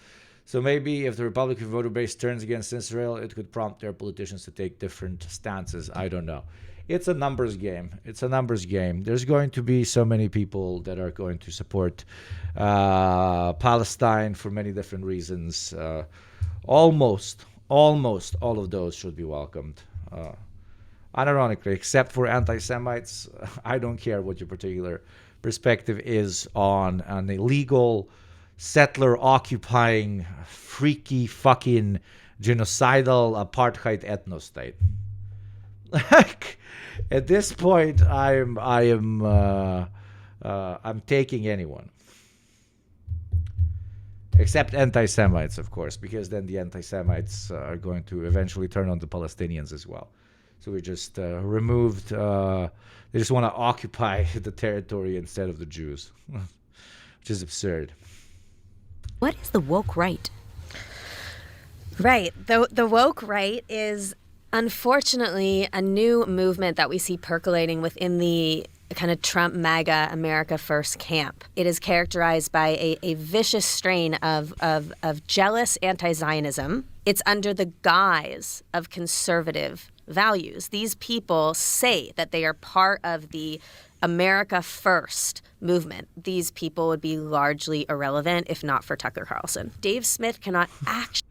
So maybe if the Republican voter base turns against Israel, it could prompt their politicians to take different stances. I don't know. It's a numbers game. It's a numbers game. There's going to be so many people that are going to support Palestine for many different reasons. Almost all of those should be welcomed. Unironically, except for anti-Semites, I don't care what your particular perspective is on an illegal, settler-occupying, freaky, fucking, genocidal apartheid ethno-state. Like, at this point, I'm taking anyone, except anti-Semites, of course, because then the anti-Semites are going to eventually turn on the Palestinians as well. So we just removed, they just want to occupy the territory instead of the Jews, which is absurd. What is the woke right? Right. The woke right is unfortunately a new movement that we see percolating within the kind of Trump MAGA America First camp. It is characterized by a vicious strain of jealous anti-Zionism. It's under the guise of conservative values. These people say that they are part of the America First movement. These people would be largely irrelevant if not for Tucker Carlson. Dave Smith cannot actually...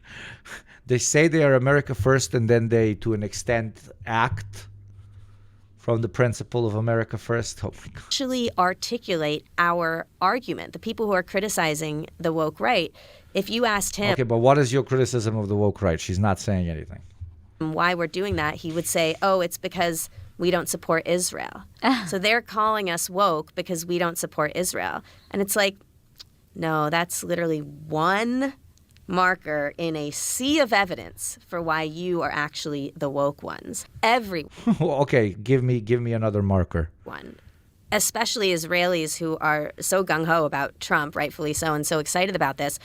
They say they are America First, and then they, to an extent, act from the principle of America First. Oh my God. Actually articulate our argument. The people who are criticizing the woke right, if you asked him... Okay, but what is your criticism of the woke right? She's not saying anything. Why we're doing that, he would say, oh, it's because we don't support Israel. So they're calling us woke because we don't support Israel. And it's like, no, that's literally one marker in a sea of evidence for why you are actually the woke ones. Everyone, Okay, give me another marker. especially Israelis who are so gung-ho about Trump, rightfully so, and so excited about this,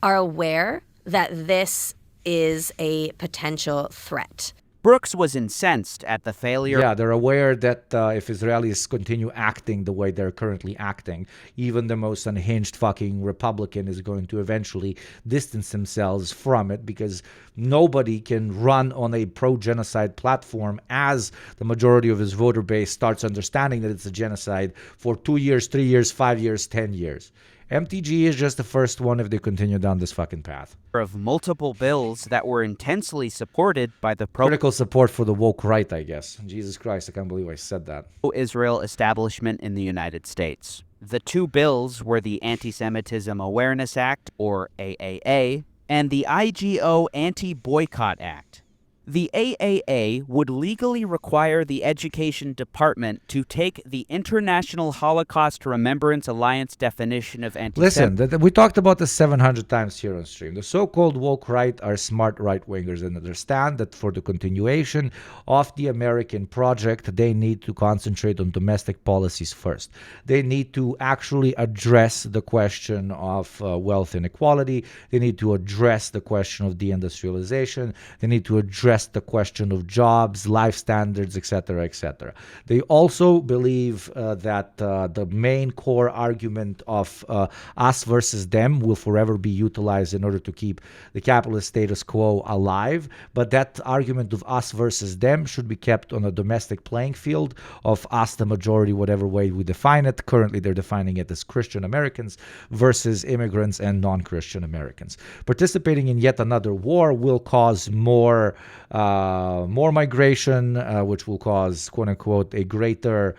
are aware that this is a potential threat. Brooks was incensed at the failure. Yeah, they're aware that if Israelis continue acting the way they're currently acting, even the most unhinged fucking Republican is going to eventually distance themselves from it, because nobody can run on a pro-genocide platform as the majority of his voter base starts understanding that it's a genocide for 2 years, 3 years, 5 years, 10 years. MTG is just the first one if they continue down this fucking path. Of multiple bills that were intensely supported by the Critical support for the woke right, I guess. Jesus Christ, I can't believe I said that. pro-Israel establishment in the United States. The two bills were the Anti-Semitism Awareness Act, or AAA, and the IGO Anti-Boycott Act. The AAA would legally require the Education Department to take the International Holocaust Remembrance Alliance definition of anti-Semitism. Listen, we talked about this 700 times here on stream. The so-called woke right are smart right-wingers and understand that for the continuation of the American project, they need to concentrate on domestic policies first. They need to actually address the question of wealth inequality. They need to address the question of deindustrialization. They need to address the question of jobs, life standards, etc., etc. They also believe that the main core argument of us versus them will forever be utilized in order to keep the capitalist status quo alive, but that argument of us versus them should be kept on a domestic playing field of us, the majority, whatever way we define it. Currently, they're defining it as Christian Americans versus immigrants and non-Christian Americans. Participating in yet another war will cause more migration, which will cause, quote unquote, a greater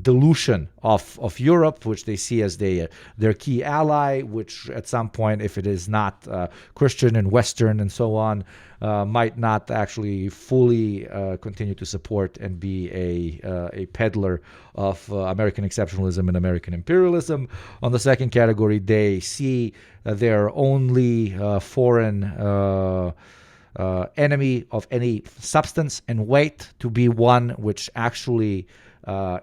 dilution of Europe, which they see as their key ally, which at some point, if it is not Christian and Western and so on, might not actually fully continue to support and be a peddler of American exceptionalism and American imperialism. On the second category, they see their only foreign enemy of any substance and weight to be one which actually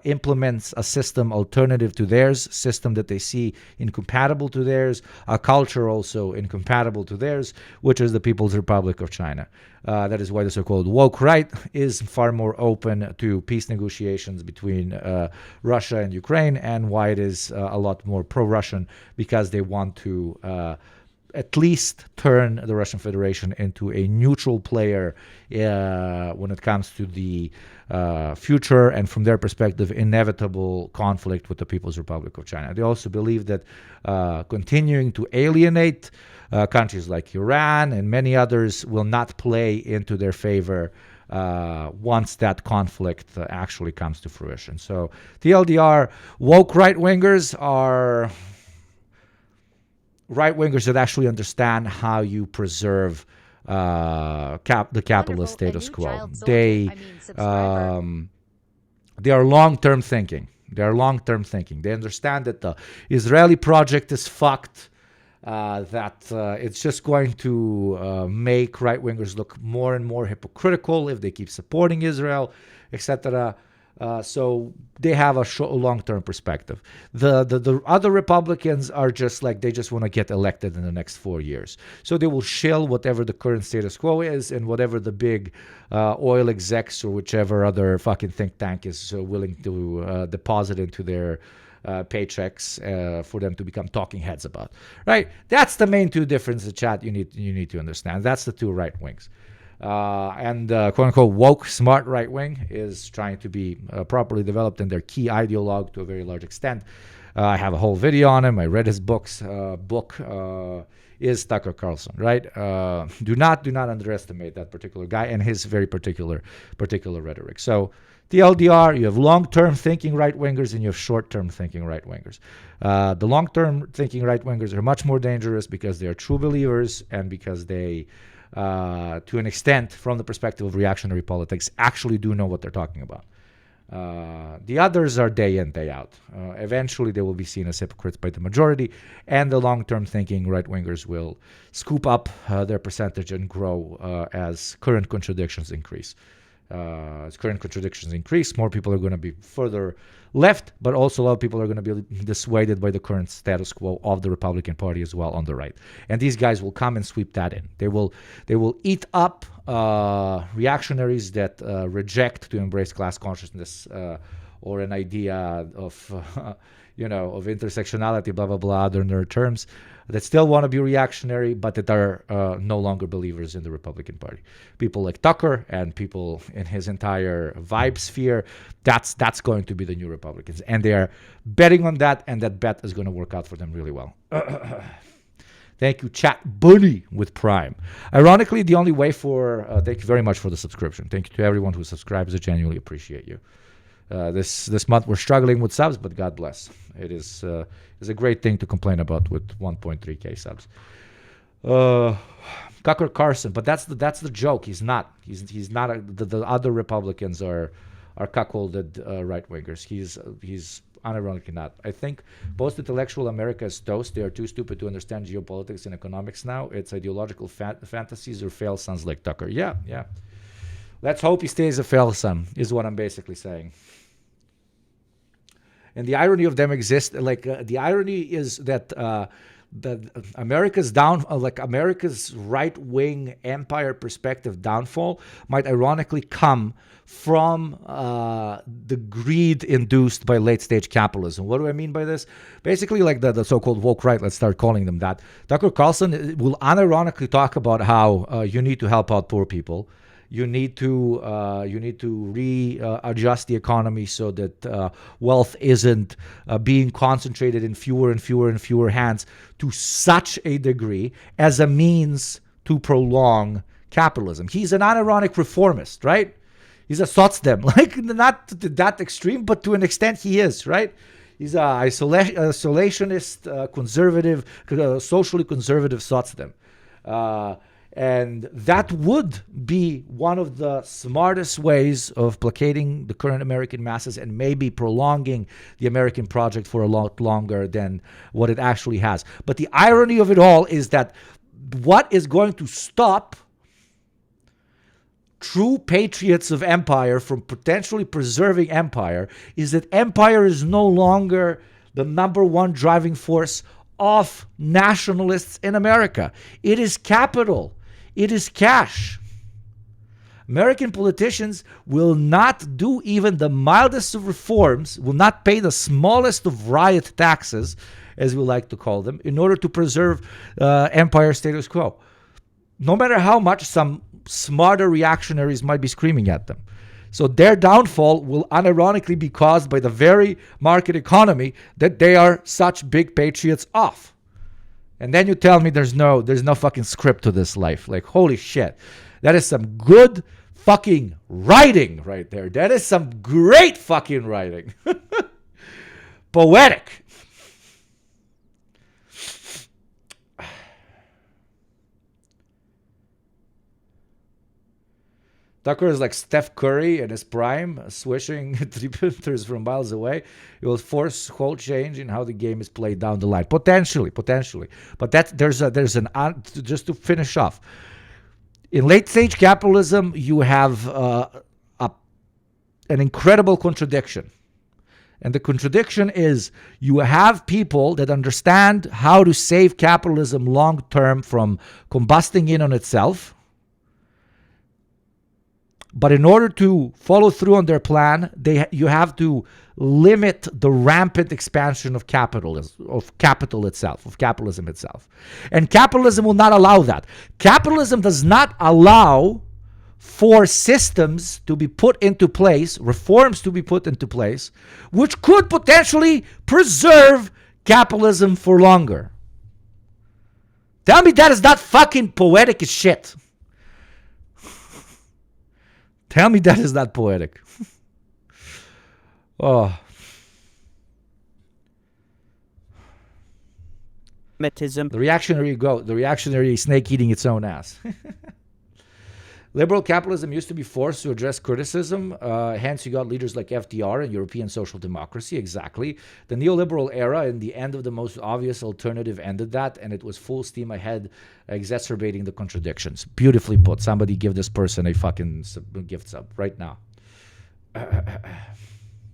implements a system alternative to theirs, system that they see incompatible to theirs, a culture also incompatible to theirs, which is the People's Republic of China. That is why the so-called woke right is far more open to peace negotiations between Russia and Ukraine, and why it is a lot more pro-Russian, because they want to at least turn the Russian Federation into a neutral player when it comes to the future and, from their perspective, inevitable conflict with the People's Republic of China. They also believe that continuing to alienate countries like Iran and many others will not play into their favor once that conflict actually comes to fruition. So TLDR, woke right-wingers are right-wingers that actually understand how you preserve the capitalist status quo. They are long-term thinking. They are long-term thinking. They understand that the Israeli project is fucked, that it's just going to make right-wingers look more and more hypocritical if they keep supporting Israel, etc. So they have a long-term perspective. The other Republicans are just like, they just want to get elected in the next 4 years. So they will shill whatever the current status quo is and whatever the big oil execs or whichever other fucking think tank is willing to deposit into their paychecks for them to become talking heads about. Right? That's the main two differences, chat, you need to understand. That's the two right wings. And quote-unquote woke smart right wing is trying to be properly developed in their key ideologue to a very large extent. I have a whole video on him. I read his book is Tucker Carlson, right? Do not underestimate that particular guy and his very particular rhetoric. So the LDR, you have long-term thinking right-wingers and you have short-term thinking right-wingers. The long-term thinking right-wingers are much more dangerous because they are true believers and because they to an extent, from the perspective of reactionary politics, actually do know what they're talking about. The others are day in, day out. Eventually, they will be seen as hypocrites by the majority, and the long-term thinking right-wingers will scoop up their percentage and grow as current contradictions increase. As current contradictions increase, more people are going to be further left, but also a lot of people are going to be dissuaded by the current status quo of the Republican Party as well on the right. And these guys will come and sweep that in. They will eat up reactionaries that reject to embrace class consciousness or an idea of of intersectionality, blah blah blah, other nerd terms, that still want to be reactionary, but that are no longer believers in the Republican Party. People like Tucker and people in his entire vibe sphere, that's going to be the new Republicans. And they are betting on that, and that bet is going to work out for them really well. Thank you, Chat Bunny with Prime. Ironically, the only way for... thank you very much for the subscription. Thank you to everyone who subscribes. I genuinely appreciate you. This month we're struggling with subs, but God bless. It is a great thing to complain about with 1.3k subs. Tucker Carlson, but that's the joke. He's not. He's not. The other Republicans are cuckolded right wingers. He's unironically not. I think post-intellectual America is toast. They are too stupid to understand geopolitics and economics now. It's ideological fantasies or fail sons like Tucker. Yeah. Let's hope he stays a fail son, is what I'm basically saying. And the irony of them exists, the irony is that America's America's right-wing empire perspective downfall might ironically come from the greed induced by late-stage capitalism. What do I mean by this? Basically, like the so-called woke right, let's start calling them that. Tucker Carlson will unironically talk about how you need to help out poor people. You need to readjust the economy so that wealth isn't being concentrated in fewer and fewer and fewer hands to such a degree as a means to prolong capitalism. He's an unironic reformist, right? He's a sotsdem, not to that extreme, but to an extent he is, right? He's a isolationist, conservative, socially conservative sotsdem. And that would be one of the smartest ways of placating the current American masses and maybe prolonging the American project for a lot longer than what it actually has. But the irony of it all is that what is going to stop true patriots of empire from potentially preserving empire is that empire is no longer the number one driving force of nationalists in America. It is capital. It is cash. American politicians will not do even the mildest of reforms, will not pay the smallest of riot taxes, as we like to call them, in order to preserve empire status quo. No matter how much some smarter reactionaries might be screaming at them. So their downfall will unironically be caused by the very market economy that they are such big patriots of. And then you tell me there's no fucking script to this life. Like, holy shit. That is some good fucking writing right there. That is some great fucking writing. Poetic. Tucker is like Steph Curry in his prime, swishing three-pointers from miles away. It will force whole change in how the game is played down the line. Potentially. But there's just to finish off. In late-stage capitalism, you have an incredible contradiction. And the contradiction is you have people that understand how to save capitalism long-term from combusting in on itself. But in order to follow through on their plan, you have to limit the rampant expansion of capitalism itself. And capitalism will not allow that. Capitalism does not allow for systems to be put into place, reforms to be put into place, which could potentially preserve capitalism for longer. Tell me that is not fucking poetic as shit. Tell me that is not poetic. Oh. The reactionary snake eating its own ass. Liberal capitalism used to be forced to address criticism. Hence, you got leaders like FDR and European social democracy. Exactly. The neoliberal era and the end of the most obvious alternative ended that, and it was full steam ahead, exacerbating the contradictions. Beautifully put. Somebody give this person a fucking gift sub right now.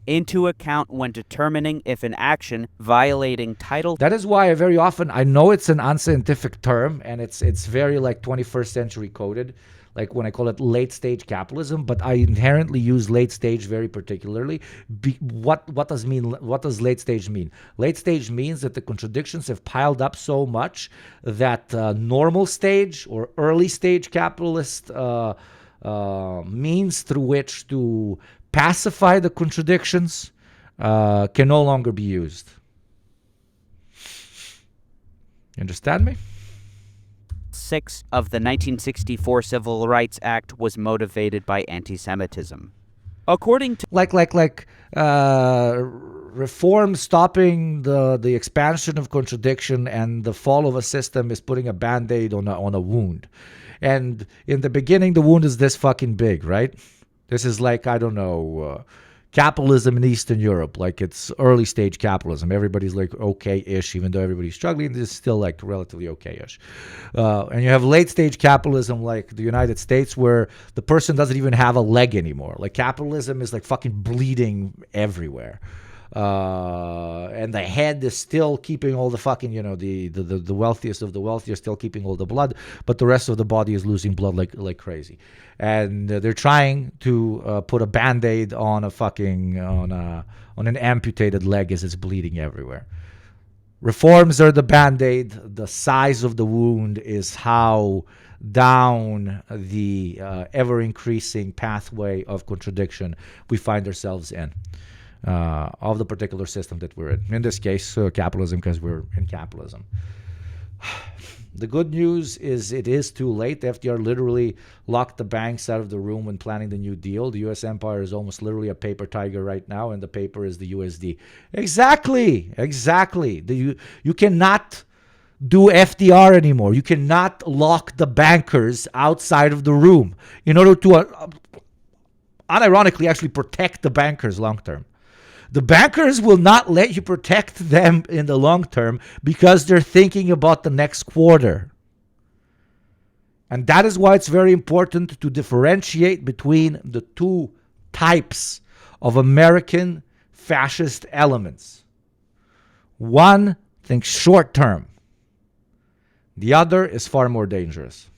Into account when determining if an action violating Title. That is why very often, I know it's an unscientific term, and it's very like 21st century coded, like when I call it late stage capitalism, but I inherently use late stage very particularly. What does late stage mean? Late stage means that the contradictions have piled up so much that normal stage or early stage capitalist means through which to pacify the contradictions can no longer be used. You understand me? 6 of the 1964 Civil Rights Act was motivated by anti-Semitism. According to reform stopping the expansion of contradiction and the fall of a system is putting a band-aid on a wound. And in the beginning, the wound is this fucking big, right? This is like, I don't know, capitalism in Eastern Europe. Like it's early stage capitalism. Everybody's like okay-ish, even though everybody's struggling. This is still like relatively okay-ish. And you have late stage capitalism like the United States where the person doesn't even have a leg anymore. Like capitalism is like fucking bleeding everywhere. And the head is still keeping all the fucking, the wealthiest of the wealthy are still keeping all the blood, but the rest of the body is losing blood like crazy. And they're trying to put a band-aid on on an amputated leg as it's bleeding everywhere. Reforms are the band-aid. The size of the wound is how down the ever-increasing pathway of contradiction we find ourselves in. Of the particular system that we're in. In this case, capitalism, because we're in capitalism. The good news is it is too late. FDR literally locked the banks out of the room when planning the New Deal. The U.S. empire is almost literally a paper tiger right now, and the paper is the USD. Exactly. You cannot do FDR anymore. You cannot lock the bankers outside of the room in order to, unironically, actually protect the bankers long term. The bankers will not let you protect them in the long term because they're thinking about the next quarter. And that is why it's very important to differentiate between the two types of American fascist elements. One thinks short term. The other is far more dangerous.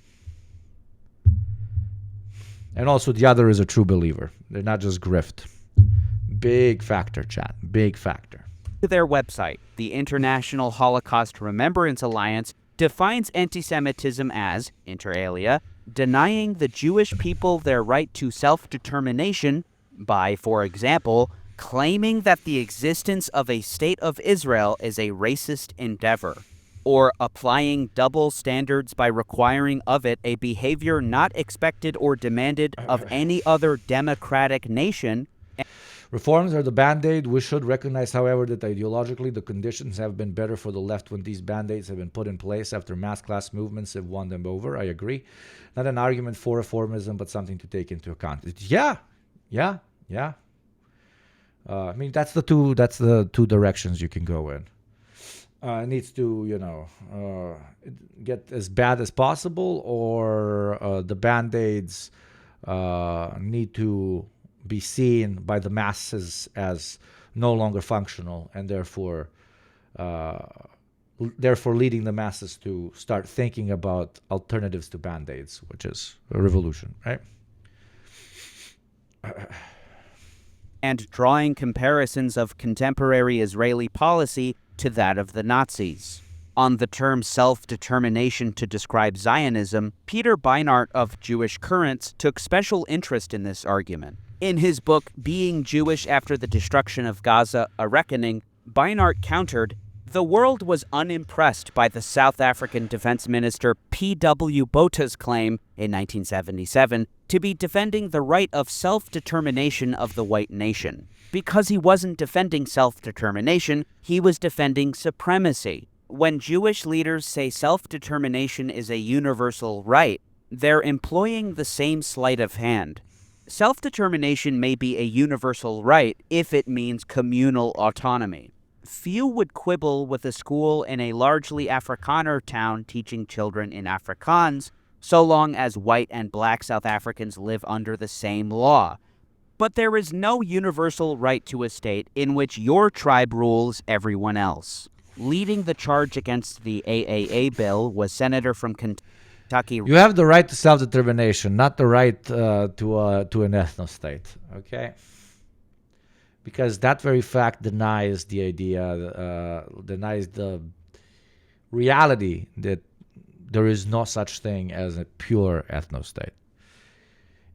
And also the other is a true believer. They're not just grift. Big factor, chat. Big factor. Their website, the International Holocaust Remembrance Alliance, defines anti-Semitism as, inter alia, denying the Jewish people their right to self-determination by, for example, claiming that the existence of a state of Israel is a racist endeavor, or applying double standards by requiring of it a behavior not expected or demanded of any other democratic nation. Reforms are the band-aid. We should recognize, however, that ideologically the conditions have been better for the left when these band-aids have been put in place after mass class movements have won them over. I agree. Not an argument for reformism, but something to take into account. Yeah. I mean, that's the two directions you can go in. It needs to, get as bad as possible, or the band-aids need to be seen by the masses as no longer functional, and therefore leading the masses to start thinking about alternatives to band-aids, which is a revolution, right? And drawing comparisons of contemporary Israeli policy to that of the Nazis. On the term self-determination to describe Zionism, Peter Beinart of Jewish Currents took special interest in this argument. In his book, Being Jewish After the Destruction of Gaza, A Reckoning, Beinart countered, the world was unimpressed by the South African Defense Minister P.W. Bota's claim in 1977 to be defending the right of self-determination of the white nation. Because he wasn't defending self-determination, he was defending supremacy. When Jewish leaders say self-determination is a universal right, they're employing the same sleight of hand. Self-determination may be a universal right if it means communal autonomy. Few would quibble with a school in a largely Afrikaner town teaching children in Afrikaans, so long as white and black South Africans live under the same law. But there is no universal right to a state in which your tribe rules everyone else. Leading the charge against the AAA bill was Senator from Kentucky. You have the right to self-determination, not the right to an ethno-state, okay? Because that very fact denies the idea, denies the reality that there is no such thing as a pure ethno-state.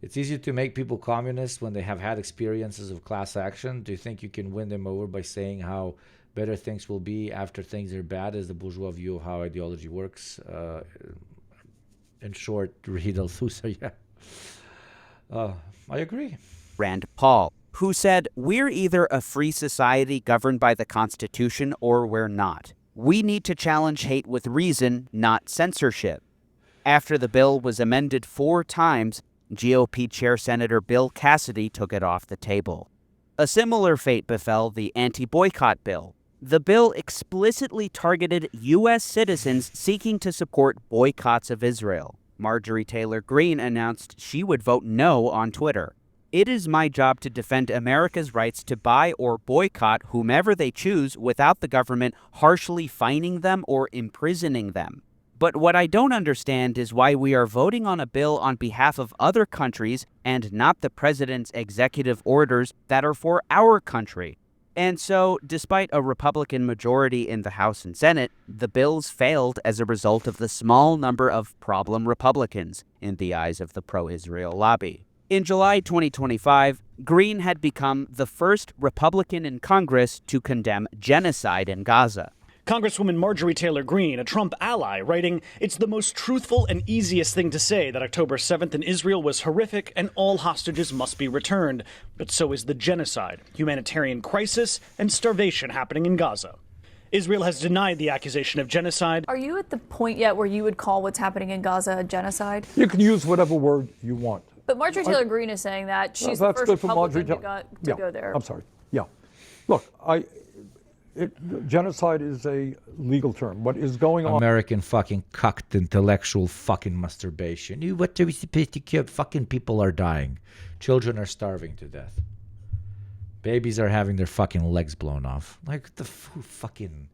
It's easy to make people communists when they have had experiences of class action. Do you think you can win them over by saying how better things will be after things are bad, is the bourgeois view of how ideology works? In short, read Althusser, yeah. I agree. Rand Paul, who said, "We're either a free society governed by the Constitution or we're not. We need to challenge hate with reason, not censorship." After the bill was amended 4 times, GOP Chair Senator Bill Cassidy took it off the table. A similar fate befell the anti-boycott bill. The bill explicitly targeted U.S. citizens seeking to support boycotts of Israel. Marjorie Taylor Greene announced she would vote no on Twitter. "It is my job to defend America's rights to buy or boycott whomever they choose without the government harshly fining them or imprisoning them. But what I don't understand is why we are voting on a bill on behalf of other countries and not the president's executive orders that are for our country." And so, despite a Republican majority in the House and Senate, the bills failed as a result of the small number of problem Republicans in the eyes of the pro-Israel lobby. In July 2025, Greene had become the first Republican in Congress to condemn genocide in Gaza. Congresswoman Marjorie Taylor Greene, a Trump ally, writing, "It's the most truthful and easiest thing to say that October 7th in Israel was horrific and all hostages must be returned. But so is the genocide, humanitarian crisis, and starvation happening in Gaza." Israel has denied the accusation of genocide. Are you at the point yet where you would call what's happening in Gaza a genocide? You can use whatever word you want. But Marjorie Taylor Greene is saying that she's the first Republican to go there. I'm sorry. Yeah. Look, genocide is a legal term. What is going on? American fucking cucked intellectual fucking masturbation. What are we supposed to kill? Fucking people are dying. Children are starving to death. Babies are having their fucking legs blown off. Like the fucking.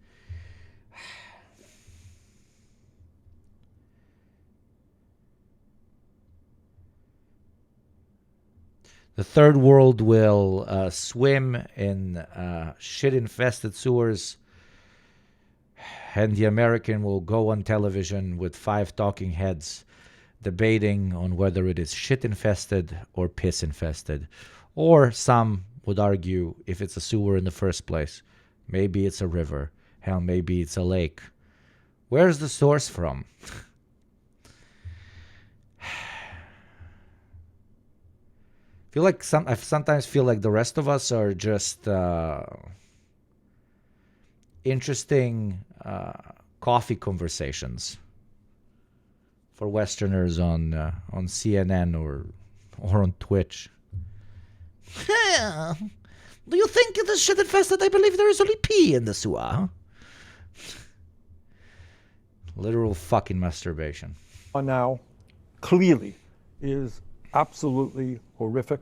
The third world will swim in shit-infested sewers, and the American will go on television with 5 talking heads debating on whether it is shit-infested or piss-infested. Or some would argue if it's a sewer in the first place. Maybe it's a river. Hell, maybe it's a lake. Where's the source from? I sometimes feel like the rest of us are just interesting coffee conversations for Westerners on CNN or on Twitch. Do you think this shit infested? I believe there is only pee in the sewer. Literal fucking masturbation. Now, clearly, is absolutely horrific.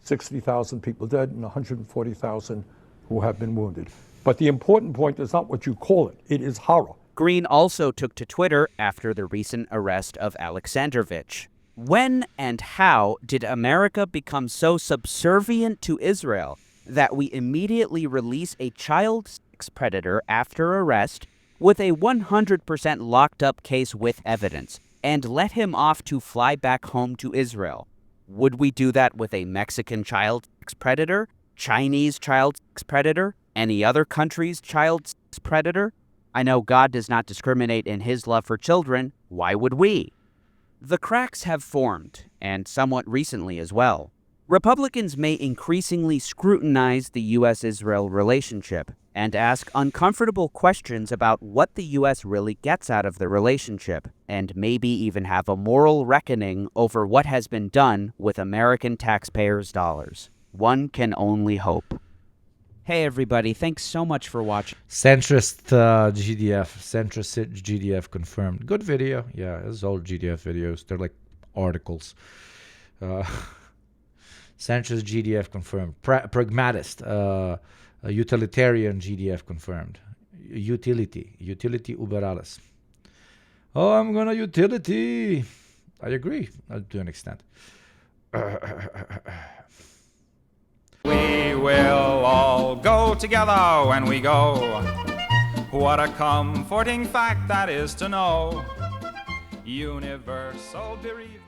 60,000 people dead and 140,000 who have been wounded. But the important point is not what you call it. It is horror. Greene also took to Twitter after the recent arrest of Alexandrovich. When and how did America become so subservient to Israel that we immediately release a child sex predator after arrest with a 100% locked up case with evidence and let him off to fly back home to Israel? Would we do that with a Mexican child sex predator, Chinese child sex predator, any other country's child sex predator? I know God does not discriminate in his love for children. Why would we? The cracks have formed, and somewhat recently as well. Republicans may increasingly scrutinize the U.S.-Israel relationship, and ask uncomfortable questions about what the U.S. really gets out of the relationship, and maybe even have a moral reckoning over what has been done with American taxpayers' dollars. One can only hope. Hey everybody, thanks so much for watching. Centrist GDF confirmed. Good video. Yeah, it's all GDF videos. They're like articles. Centrist GDF confirmed. Pragmatist, utilitarian GDF confirmed. Utility über alles. Oh, I'm gonna utility. I agree to an extent. We will all go together when we go. What a comforting fact that is to know. Universal bereavement.